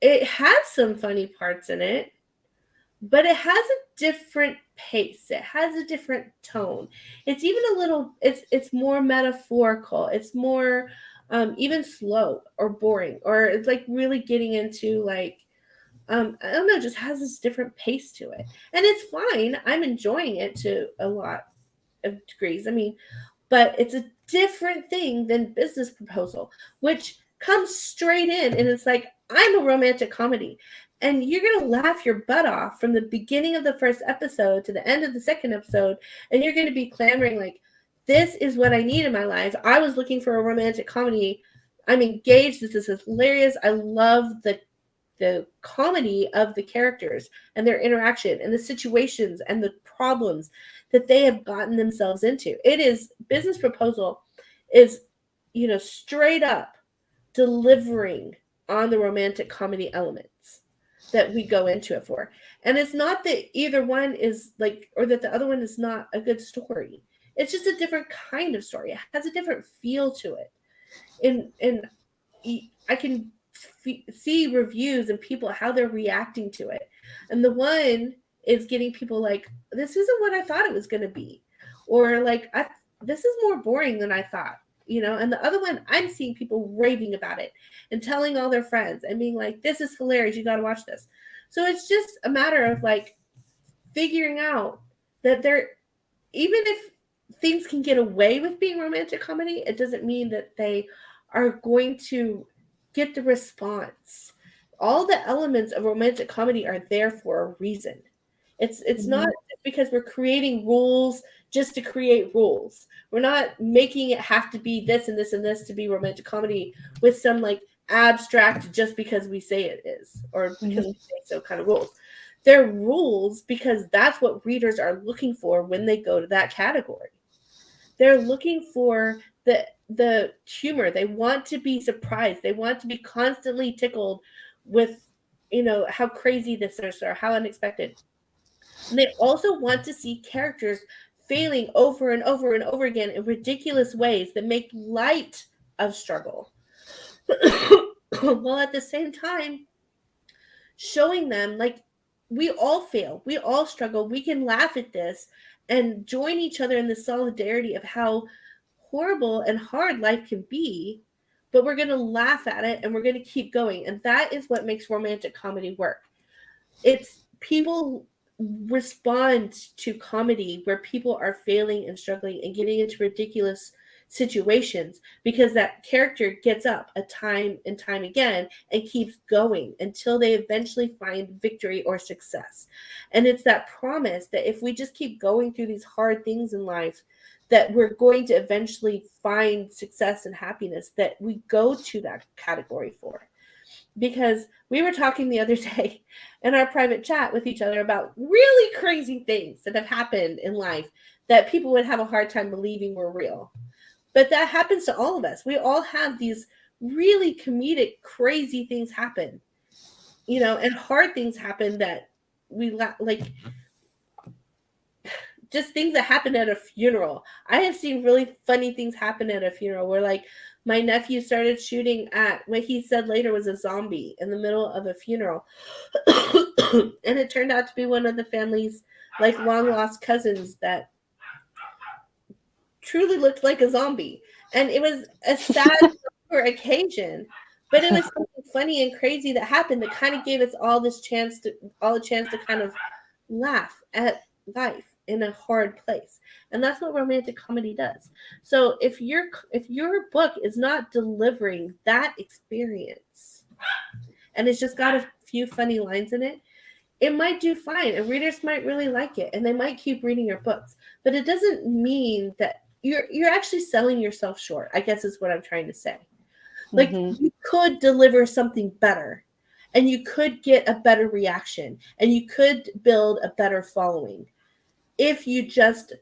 it has some funny parts in it, but it has a different pace. It has a different tone. It's even a little, it's more metaphorical. It's more even slow or boring, or it's like really getting into like, I don't know, just has this different pace to it. And it's fine. I'm enjoying it to a lot of degrees. I mean, but it's a different thing than Business Proposal, which comes straight in and it's like, I'm a romantic comedy. And you're going to laugh your butt off from the beginning of the first episode to the end of the second episode. And you're going to be clamoring like, this is what I need in my life. I was looking for a romantic comedy. I'm engaged. This is hilarious. I love the comedy of the characters and their interaction and the situations and the problems that they have gotten themselves into. It is Business Proposal is, straight up delivering on the romantic comedy elements that we go into it for. And it's not that either one is like, or that the other one is not a good story. It's just a different kind of story. It has a different feel to it. And I can see reviews and people how they're reacting to it, and the one is getting people like, this isn't what I thought it was going to be, or like, this is more boring than I thought, and the other one, I'm seeing people raving about it and telling all their friends and being like, this is hilarious, you got to watch this. So it's just a matter of like figuring out that even if things can get away with being romantic comedy, it doesn't mean that they are going to get the response. All the elements of romantic comedy are there for a reason. It's not because we're creating rules just to create rules. We're not making it have to be this and this and this to be romantic comedy with some like abstract just because we say it is, or because we say so kind of rules. They're rules because that's what readers are looking for when they go to that category. They're looking for the humor. They want to be surprised. They want to be constantly tickled with, how crazy this is or how unexpected. And they also want to see characters failing over and over and over again in ridiculous ways that make light of struggle. While at the same time showing them like, we all fail, we all struggle, we can laugh at this and join each other in the solidarity of how horrible and hard life can be, but we're going to laugh at it and we're going to keep going. And that is what makes romantic comedy work. It's people respond to comedy where people are failing and struggling and getting into ridiculous situations because that character gets up a time and time again and keeps going until they eventually find victory or success. And it's that promise that if we just keep going through these hard things in life, that we're going to eventually find success and happiness that we go to that category for. Because we were talking the other day in our private chat with each other about really crazy things that have happened in life that people would have a hard time believing were real. But that happens to all of us. We all have these really comedic, crazy things happen, and hard things happen that we like, just things that happen at a funeral. I have seen really funny things happen at a funeral where like my nephew started shooting at what he said later was a zombie in the middle of a funeral. And it turned out to be one of the family's like long lost cousins that truly looked like a zombie. And it was a sad occasion, but it was something funny and crazy that happened that kind of gave us all the chance to kind of laugh at life in a hard place. And that's what romantic comedy does. So if your book is not delivering that experience and it's just got a few funny lines in it, it might do fine and readers might really like it and they might keep reading your books. But it doesn't mean that you're actually selling yourself short, I guess is what I'm trying to say. Like you could deliver something better and you could get a better reaction and you could build a better following if you just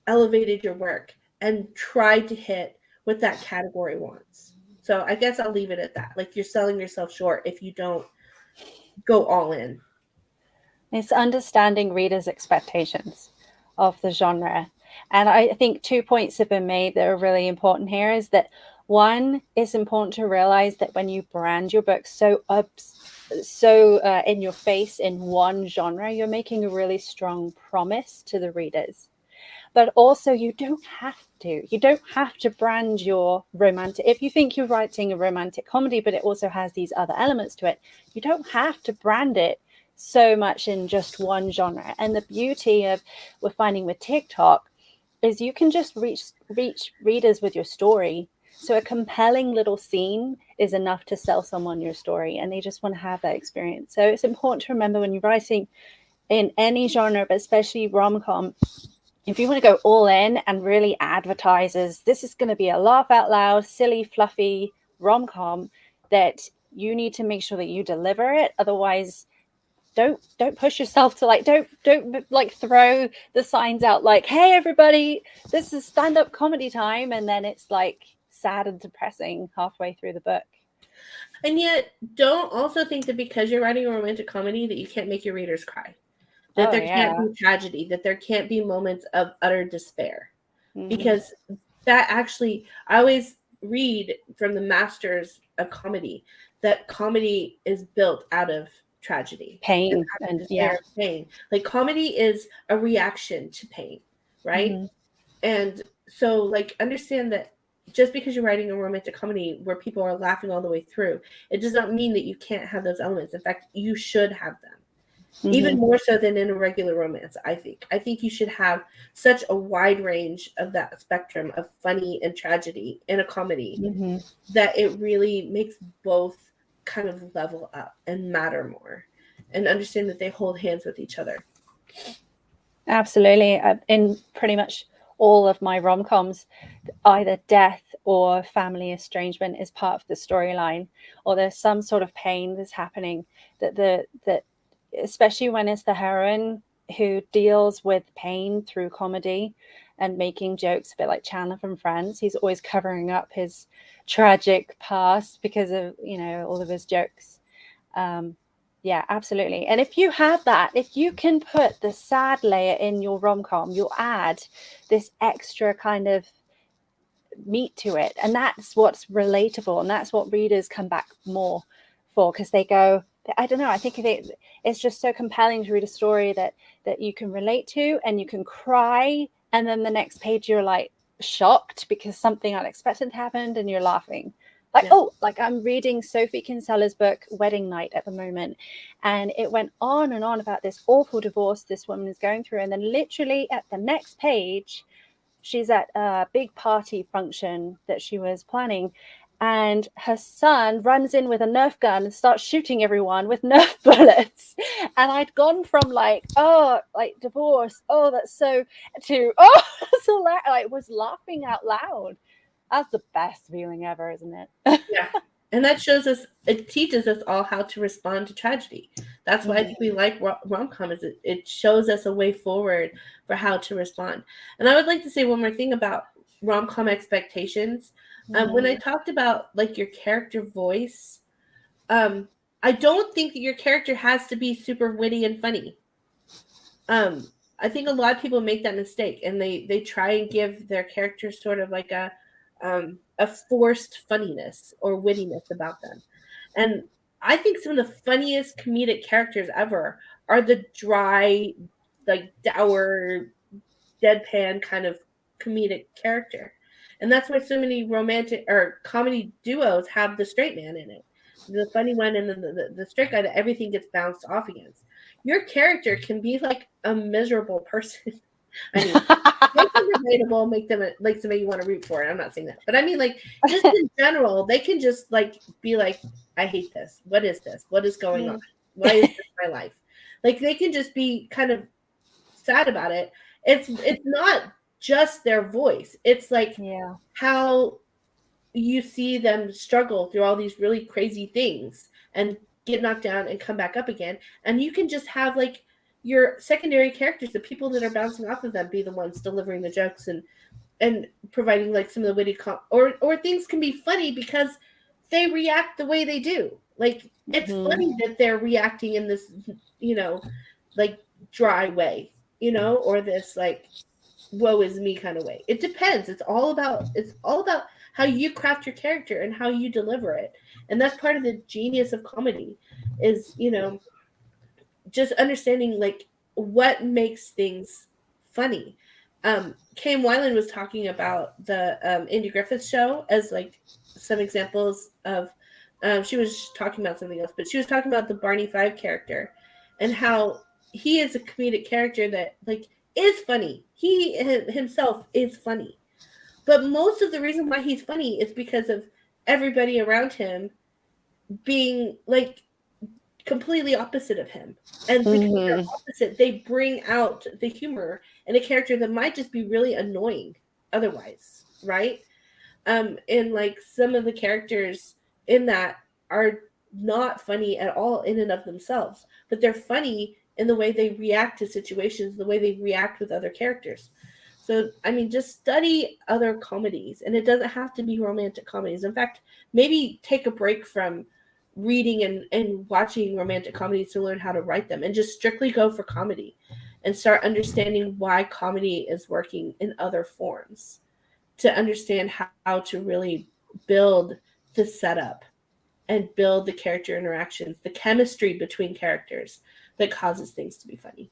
elevated your work and tried to hit what that category wants. So I guess I'll leave it at that. Like, you're selling yourself short if you don't go all in. It's understanding readers' expectations of the genre. And I think 2 points have been made that are really important here is that one, it's important to realize that when you brand your book so in your face in one genre, you're making a really strong promise to the readers. But also, you don't have to brand your romantic. If you think you're writing a romantic comedy, but it also has these other elements to it, you don't have to brand it so much in just one genre. And the beauty of we're finding with TikTok is you can just reach readers with your story. So a compelling little scene is enough to sell someone your story, and they just want to have that experience. So it's important to remember when you're writing in any genre, but especially rom-com, if you want to go all in and really advertise as this is going to be a laugh out loud, silly, fluffy rom-com, that you need to make sure that you deliver it. Otherwise, don't push yourself to don't like throw the signs out like, hey everybody, this is stand-up comedy time, and then it's like sad and depressing halfway through the book. And yet, don't also think that because you're writing a romantic comedy that you can't make your readers cry. That there can't be tragedy, that there can't be moments of utter despair. Mm-hmm. Because that actually, I always read from the masters of comedy that comedy is built out of tragedy. Pain. And pain. Like, comedy is a reaction to pain, right? Mm-hmm. And so, like, understand that just because you're writing a romantic comedy where people are laughing all the way through, it does not mean that you can't have those elements. In fact, you should have them. Mm-hmm. Even more so than in a regular romance, I think. I think you should have such a wide range of that spectrum of funny and tragedy in a comedy mm-hmm. that it really makes both kind of level up and matter more and understand that they hold hands with each other. Absolutely. In pretty much all of my rom-coms, either death or family estrangement is part of the storyline, or there's some sort of pain that's happening that especially when it's the heroine who deals with pain through comedy and making jokes, a bit like Chandler from Friends. He's always covering up his tragic past because of, all of his jokes. Yeah, absolutely. And if you have that, if you can put the sad layer in your rom-com, you'll add this extra kind of meat to it. And that's what's relatable. And that's what readers come back more for, because they go, I don't know, I think it's just so compelling to read a story that you can relate to and you can cry. And then the next page, you're like shocked because something unexpected happened and you're laughing. Like I'm reading Sophie Kinsella's book, Wedding Night, at the moment. And it went on and on about this awful divorce this woman is going through. And then literally at the next page, she's at a big party function that she was planning. And her son runs in with a Nerf gun and starts shooting everyone with Nerf bullets. And I'd gone from divorce, that's so, to, so I was laughing out loud. That's the best feeling ever, isn't it? Yeah. And that it teaches us all how to respond to tragedy. That's why I think we like rom-com, is it shows us a way forward for how to respond. And I would like to say one more thing about rom-com expectations. When I talked about like your character voice, I don't think that your character has to be super witty and funny. I think a lot of people make that mistake, and they try and give their characters sort of like a forced funniness or wittiness about them. And I think some of the funniest comedic characters ever are the dry, like dour, deadpan kind of comedic character. And that's why so many romantic or comedy duos have the straight man in it. The funny one and then the straight guy that everything gets bounced off against. Your character can be like a miserable person. I mean, make them relatable, make them like somebody you want to root for. I'm not saying that, but I mean, like, just in general, they can just like be like, I hate this. What is this? What is going on? Why is this my life? Like, they can just be kind of sad about it. It's not just their voice. It's like how you see them struggle through all these really crazy things and get knocked down and come back up again. And you can just have like your secondary characters, the people that are bouncing off of them, be the ones delivering the jokes and providing like some of the witty or things can be funny because they react the way they do. Like, it's funny that they're reacting in this, like dry way, or this like woe is me kind of way. It depends. It's all about how you craft your character and how you deliver it. And that's part of the genius of comedy is, just understanding like what makes things funny. Kane Weiland was talking about the Andy Griffith show as like some examples of. She was talking about something else, but she was talking about the Barney Five character and how he is a comedic character that like is funny. He himself is funny, but most of the reason why he's funny is because of everybody around him being like completely opposite of him. And because they're opposite, they bring out the humor in a character that might just be really annoying otherwise, right? And like some of the characters in that are not funny at all in and of themselves, but they're funny in the way they react to situations, the way they react with other characters. So, I mean, just study other comedies, and it doesn't have to be romantic comedies. In fact, maybe take a break from reading and watching romantic comedies to learn how to write them and just strictly go for comedy and start understanding why comedy is working in other forms, to understand how to really build the setup and build the character interactions, the chemistry between characters that causes things to be funny.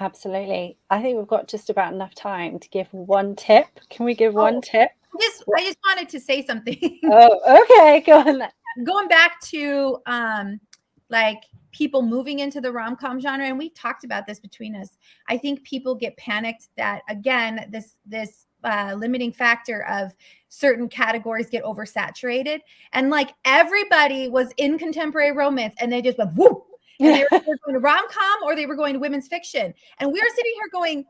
Absolutely. I think we've got just about enough time to give one tip. Can we give one tip? I just wanted to say something. Oh, okay. Go on. Going back to like people moving into the rom-com genre, and we've talked about this between us. I think people get panicked that, again, this limiting factor of certain categories get oversaturated, and like everybody was in contemporary romance and they just went whoop, and they were going to rom-com or they were going to women's fiction, and we are sitting here going,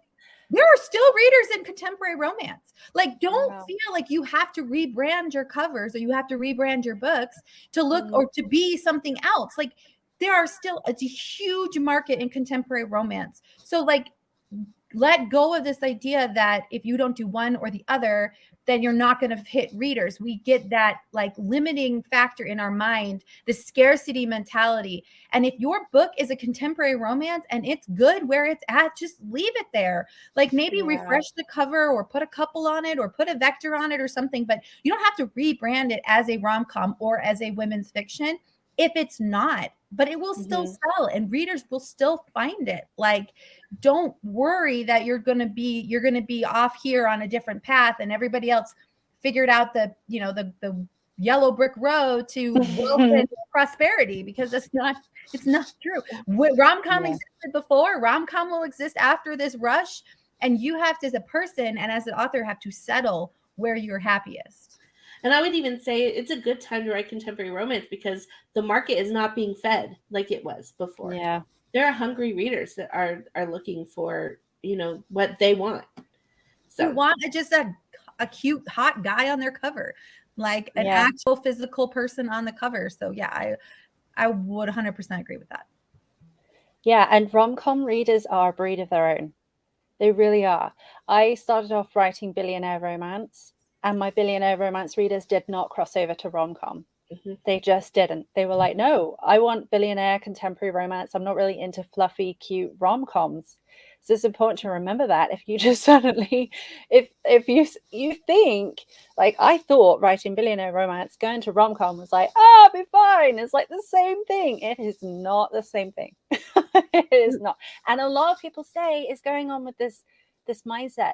there are still readers in contemporary romance. Like, don't feel like you have to rebrand your covers or you have to rebrand your books to look or to be something else. Like, there are still a huge market in contemporary romance. So like, let go of this idea that if you don't do one or the other, then you're not going to hit readers. We get that like limiting factor in our mind, the scarcity mentality. And if your book is a contemporary romance and it's good where it's at, just leave it there. Like maybe refresh the cover or put a couple on it or put a vector on it or something, but you don't have to rebrand it as a rom-com or as a women's fiction if it's not, but it will still sell and readers will still find it. Like, don't worry that you're going to be off here on a different path and everybody else figured out the yellow brick road to wealth and prosperity, because it's not true. Rom-com existed before, rom-com will exist after this rush, and you have to, as a person and as an author, have to settle where you're happiest. And I would even say it's a good time to write contemporary romance because the market is not being fed like it was before. Yeah. There are hungry readers that are looking for, what they want. So you want just a cute, hot guy on their cover, like an actual physical person on the cover. So yeah, I would 100% agree with that. Yeah, and rom-com readers are a breed of their own. They really are. I started off writing billionaire romance, and my billionaire romance readers did not cross over to rom-com. They just didn't. They were like, no, I want billionaire contemporary romance. I'm not really into fluffy, cute rom-coms. So it's important to remember that if you just suddenly, if you think, like I thought writing billionaire romance, going to rom-com was like, I'll be fine. It's like the same thing. It is not the same thing. It is not. And a lot of people say is going on with this mindset.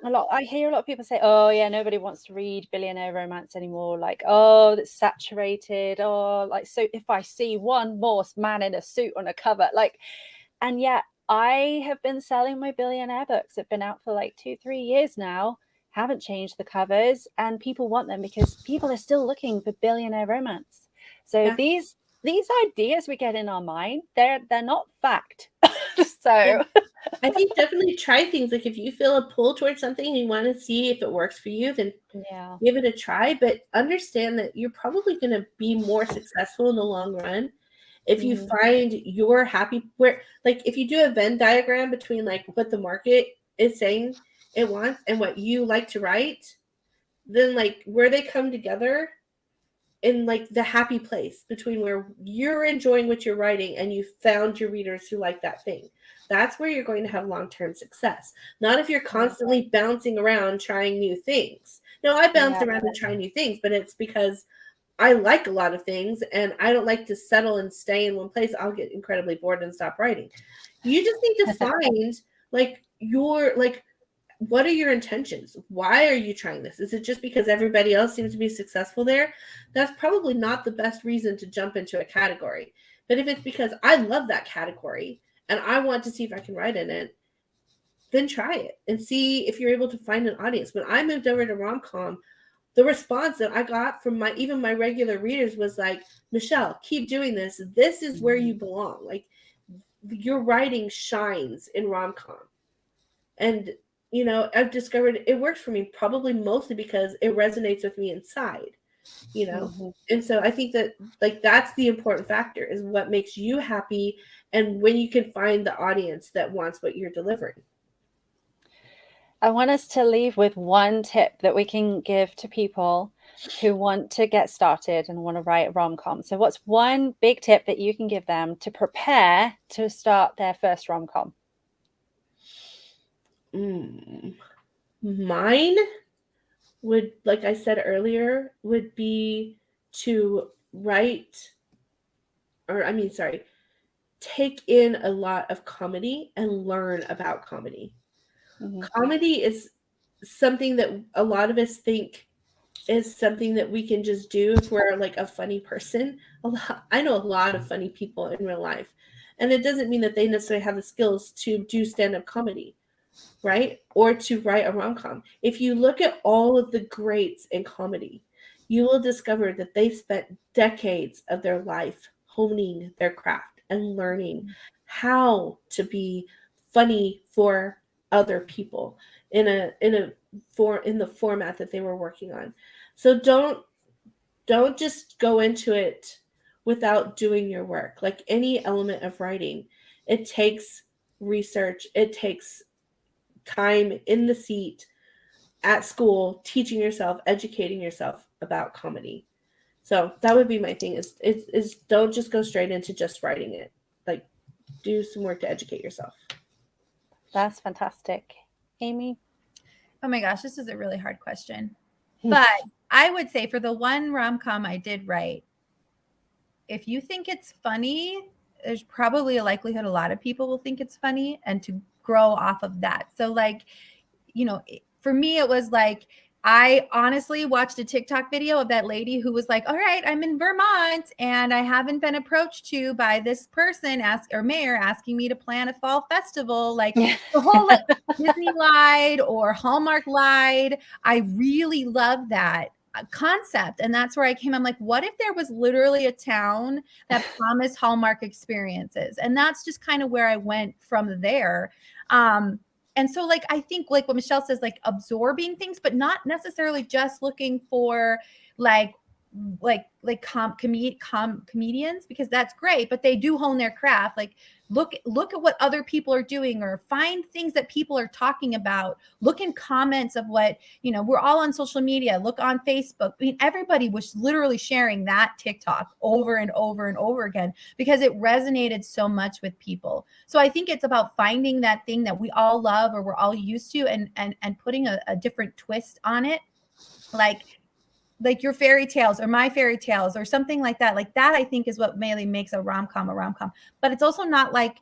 I hear a lot of people say, oh yeah, nobody wants to read billionaire romance anymore. Like, oh, it's saturated. Oh, like, so if I see one more man in a suit on a cover, like, and yet I have been selling my billionaire books. They've been out for like 2-3 years now, haven't changed the covers, and people want them because people are still looking for billionaire romance. So these ideas we get in our mind, they're not fact. So I think definitely try things. Like if you feel a pull towards something and you want to see if it works for you, then give it a try. But understand that you're probably going to be more successful in the long run if you find you're happy where, like, if you do a Venn diagram between like what the market is saying it wants and what you like to write, then like where they come together in like the happy place between where you're enjoying what you're writing and you found your readers who like that thing. That's where you're going to have long-term success. Not if you're constantly bouncing around trying new things. No, I bounce around and try new things, but it's because I like a lot of things and I don't like to settle and stay in one place. I'll get incredibly bored and stop writing. You just need to find like your like what are your intentions? Why are you trying this? Is it just because everybody else seems to be successful there? That's probably not the best reason to jump into a category. But if it's because I love that category and I want to see if I can write in it, then try it and see if you're able to find an audience. When I moved over to Romcom, the response that I got from even my regular readers was like, Michelle, keep doing this. This is where you belong. Like your writing shines in Romcom. And you know, I've discovered it works for me probably mostly because it resonates with me inside, you know? And so I think that like that's the important factor is what makes you happy and when you can find the audience that wants what you're delivering. I want us to leave with one tip that we can give to people who want to get started and want to write a rom-com. So what's one big tip that you can give them to prepare to start their first rom-com? Mine would, like I said earlier, would be to take in a lot of comedy and learn about comedy. Comedy is something that a lot of us think is something that we can just do if we're like a funny person. I know a lot of funny people in real life, and it doesn't mean that they necessarily have the skills to do stand-up comedy, right? Or to write a rom-com. If you look at all of the greats in comedy, you will discover that they spent decades of their life honing their craft and learning how to be funny for other people in the format that they were working on. So don't just go into it without doing your work. Like any element of writing, it takes research, it takes time in the seat at school, teaching yourself, educating yourself about comedy. So that would be my thing is don't just go straight into just writing it. Like do some work to educate yourself. That's fantastic. Amy? Oh my gosh, this is a really hard question. But I would say for the one rom-com I did write, if you think it's funny, there's probably a likelihood a lot of people will think it's funny and to grow off of that. So like, you know, for me, it was like, I honestly watched a TikTok video of that lady who was like, all right, I'm in Vermont and I haven't been approached to by this person mayor asking me to plan a fall festival. Like the whole like Disney lied or Hallmark lied. I really love that concept. And that's where I came. I'm like, what if there was literally a town that promised Hallmark experiences? And that's just kind of where I went from there. And so like, I think like what Michelle says, like absorbing things, but not necessarily just looking for comedians, because that's great, but they do hone their craft. Like look at what other people are doing or find things that people are talking about. Look in comments of what, you know, we're all on social media. Look on Facebook. I mean, everybody was literally sharing that TikTok over and over and over again because it resonated so much with people. So I think it's about finding that thing that we all love or we're all used to and putting a different twist on it. Like your fairy tales or my fairy tales or something like that. Like that, I think is what mainly makes a rom-com. But it's also not like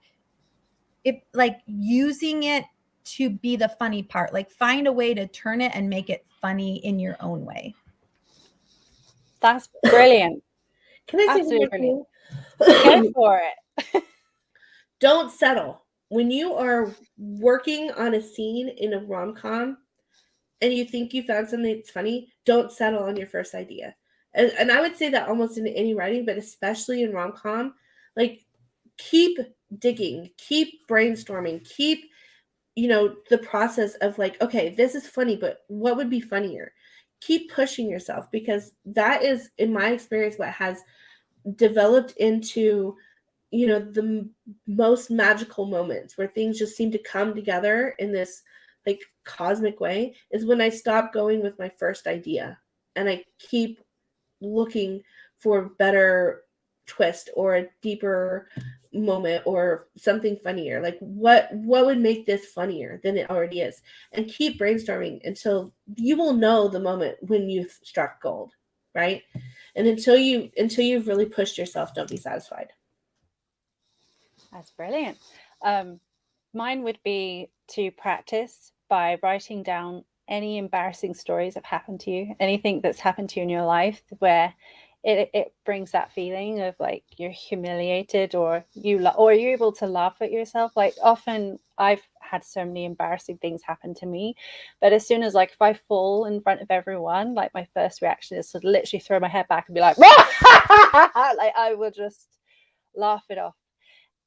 using it to be the funny part. Like find a way to turn it and make it funny in your own way. That's brilliant. Can I say absolutely go for it? Don't settle. When you are working on a scene in a rom-com, and you think you found something that's funny, don't settle on your first idea. And I would say that almost in any writing, but especially in rom-com, like keep digging, keep brainstorming, keep, you know, the process of like, okay, this is funny, but what would be funnier? Keep pushing yourself because that is, in my experience, what has developed into, you know, the most magical moments where things just seem to come together in this like cosmic way is when I stop going with my first idea and I keep looking for a better twist or a deeper moment or something funnier. Like what would make this funnier than it already is? And keep brainstorming until you will know the moment when you've struck gold, right? And until you've really pushed yourself, don't be satisfied. That's brilliant. Mine would be to practice by writing down any embarrassing stories that have happened to you, anything that's happened to you in your life where it brings that feeling of like you're humiliated or you're able to laugh at yourself. Like often I've had so many embarrassing things happen to me, but as soon as like if I fall in front of everyone, like my first reaction is to literally throw my head back and be like, like I will just laugh it off.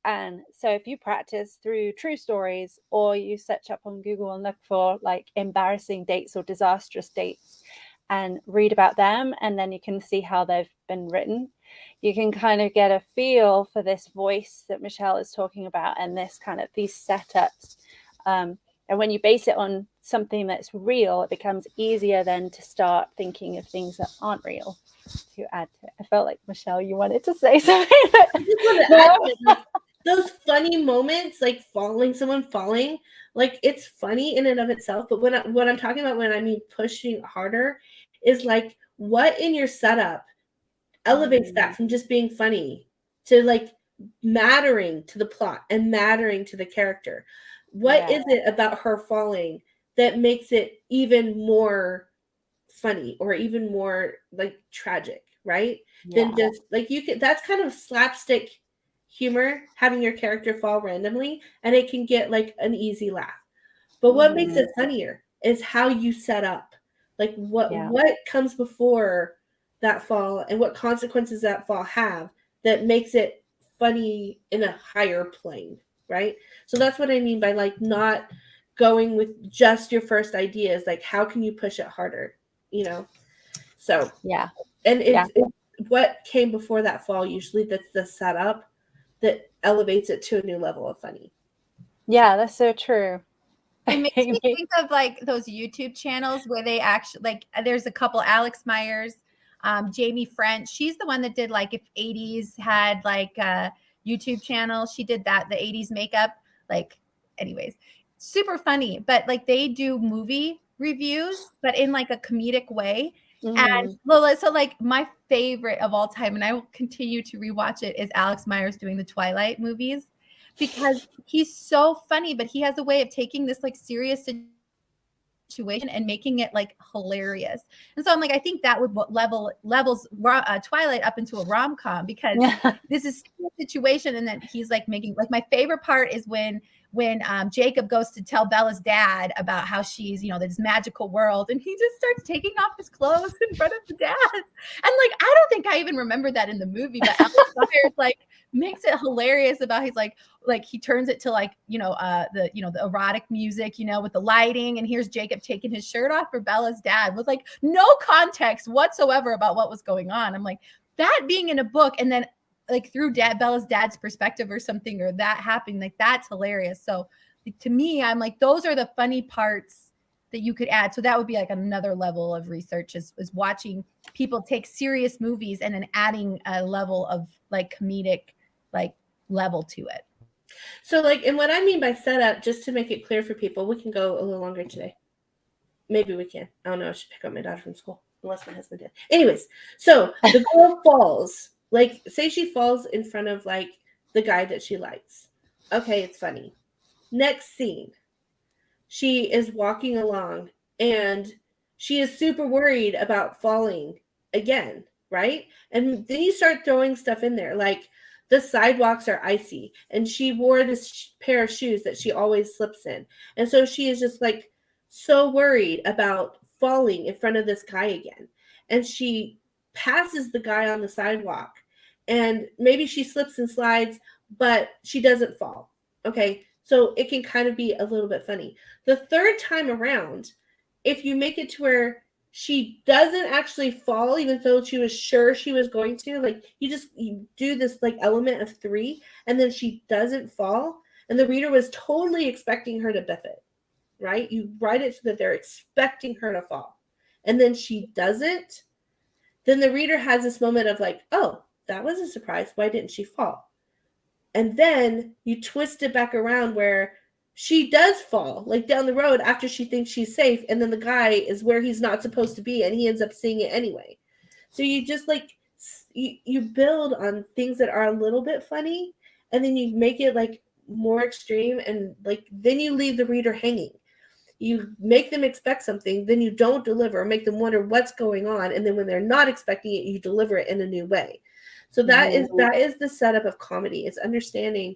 And so if you practice through true stories or you search up on Google and look for like embarrassing dates or disastrous dates and read about them, and then you can see how they've been written, you can kind of get a feel for this voice that Michelle is talking about and this kind of these setups. And when you base it on something that's real, it becomes easier then to start thinking of things that aren't real to add to it. I felt like, Michelle, you wanted to say something. I just want to add to, like, those funny moments, like someone falling, like it's funny in and of itself. But what I'm talking about when I mean pushing harder is like what in your setup elevates that from just being funny to like mattering to the plot and mattering to the character. What is it about her falling that makes it even more funny or even more like tragic, right? Than just like that's kind of slapstick humor, having your character fall randomly, and it can get like an easy laugh. But what makes it funnier is how you set up, like what comes before that fall and what consequences that fall have that makes it funny in a higher plane, right? So that's what I mean by like not going with just your first ideas. Like how can you push it harder, you know? So and it's what came before that fall usually that's the setup that elevates it to a new level of funny. Yeah, that's so true. It makes me think of like those YouTube channels where they actually like there's a couple, Alex Myers, Jamie French. She's the one that did like if 80s had like a YouTube channel. She did that, the 80s makeup. Like, anyways, super funny. But like they do movie reviews, but in like a comedic way. And so like my favorite of all time, and I will continue to rewatch it, is Alex Myers doing the Twilight movies, because he's so funny, but he has a way of taking this like serious situation and making it like hilarious. And so I'm like, I think that would levels Twilight up into a rom-com, because this is a situation, and then he's like making like my favorite part is when Jacob goes to tell Bella's dad about how she's, this magical world, and he just starts taking off his clothes in front of the dad. And like, I don't think I even remember that in the movie, but Alex Myers like makes it hilarious about he's like he turns it to like, the erotic music, with the lighting, and here's Jacob taking his shirt off for Bella's dad with like no context whatsoever about what was going on. I'm like, that being in a book and then like through Bella's dad's perspective or something, or that happening, like that's hilarious. So like, to me, I'm like, those are the funny parts that you could add. So that would be like another level of research is watching people take serious movies and then adding a level of like comedic like level to it. So like, and what I mean by setup, just to make it clear for people, we can go a little longer today. Maybe we can. I don't know. I should pick up my daughter from school, unless my husband did. Anyways, so the girl falls. Like, say she falls in front of, like, the guy that she likes. Okay, it's funny. Next scene. She is walking along, and she is super worried about falling again, right? And then you start throwing stuff in there, like the sidewalks are icy, and she wore this pair of shoes that she always slips in. And so she is just, like, so worried about falling in front of this guy again. And she passes the guy on the sidewalk, and maybe she slips and slides, but she doesn't fall. Okay, so it can kind of be a little bit funny. The third time around, if you make it to where she doesn't actually fall, even though she was sure she was going to, like you do this like element of 3, and then she doesn't fall, and the reader was totally expecting her to biff it. right? You write it so that they're expecting her to fall. And then she doesn't. Then the reader has this moment of like, oh, that was a surprise. Why didn't she fall? And then you twist it back around where she does fall, like down the road after she thinks she's safe. And then the guy is where he's not supposed to be and he ends up seeing it anyway. So you just like, you build on things that are a little bit funny and then you make it like more extreme and like, then you leave the reader hanging. You make them expect something, then you don't deliver, make them wonder what's going on. And then when they're not expecting it, you deliver it in a new way. So that is the setup of comedy. It's understanding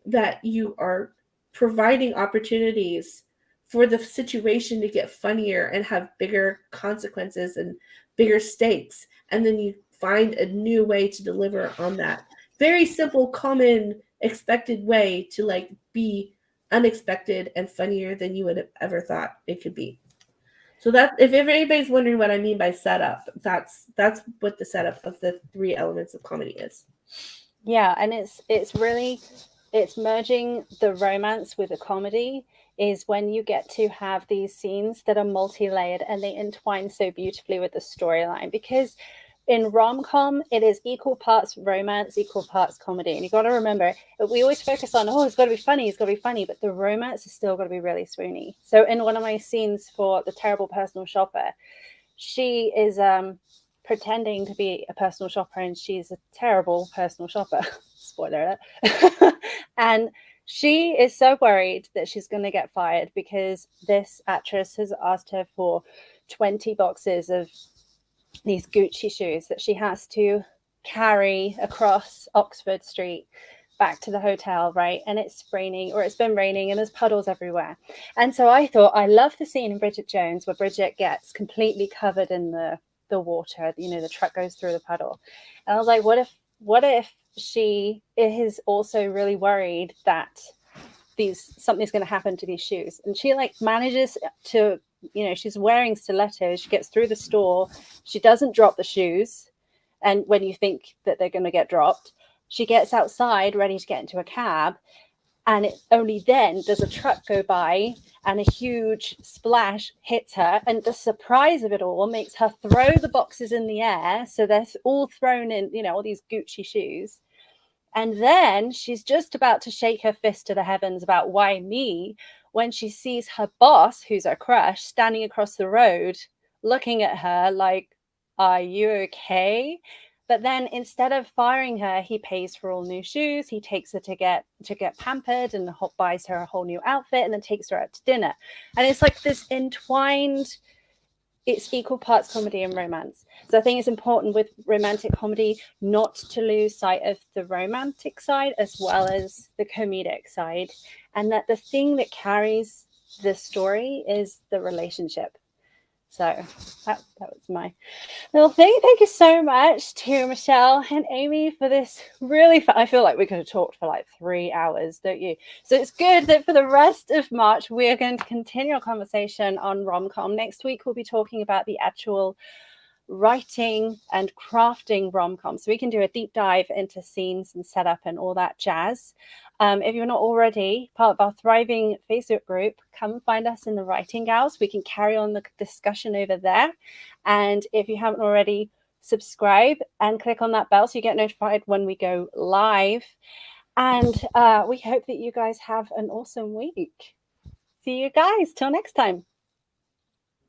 that you are providing opportunities for the situation to get funnier and have bigger consequences and bigger stakes. And then you find a new way to deliver on that very simple, common, expected way to like be unexpected and funnier than you would have ever thought it could be. So that if anybody's wondering what I mean by setup, that's what the setup of the 3 elements of comedy is. Yeah, and it's merging the romance with the comedy is when you get to have these scenes that are multi-layered and they entwine so beautifully with the storyline, because in rom-com, it is equal parts romance, equal parts comedy. And you got to remember, we always focus on, oh, it's got to be funny, but the romance is still got to be really swoony. So in one of my scenes for The Terrible Personal Shopper, she is pretending to be a personal shopper and she's a terrible personal shopper. Spoiler alert. And she is so worried that she's going to get fired because this actress has asked her for 20 boxes of these Gucci shoes that she has to carry across Oxford Street back to the hotel, right? And it's raining, or it's been raining, and there's puddles everywhere. And so I thought, I love the scene in Bridget Jones where Bridget gets completely covered in the water, you know, the truck goes through the puddle. And I was like, what if she is also really worried that something's going to happen to these shoes? And she like manages to, you know, she's wearing stilettos, she gets through the store, she doesn't drop the shoes, and when you think that they're going to get dropped, she gets outside ready to get into a cab, and only then does a truck go by and a huge splash hits her, and the surprise of it all makes her throw the boxes in the air, so they're all thrown in, you know, all these Gucci shoes. And then she's just about to shake her fist to the heavens about why me, when she sees her boss, who's her crush, standing across the road, looking at her like, are you okay? But then instead of firing her, he pays for all new shoes. He takes her to get pampered and buys her a whole new outfit and then takes her out to dinner. And it's like this entwined, it's equal parts comedy and romance. So I think it's important with romantic comedy not to lose sight of the romantic side as well as the comedic side. And that the thing that carries the story is the relationship. So that was my little thing. Thank you so much to Michelle and Amy for this really fun. I feel like we could have talked for like 3 hours, don't you? So it's good that for the rest of March, we are going to continue our conversation on Romcom. Next week, we'll be talking about the actual writing and crafting rom-com, so we can do a deep dive into scenes and setup and all that jazz. If you're not already part of our thriving Facebook group, come find us in the Writing Gals. We can carry on the discussion over there. And if you haven't already, subscribe and click on that bell so you get notified when we go live. And we hope that you guys have an awesome week. See you guys till next time.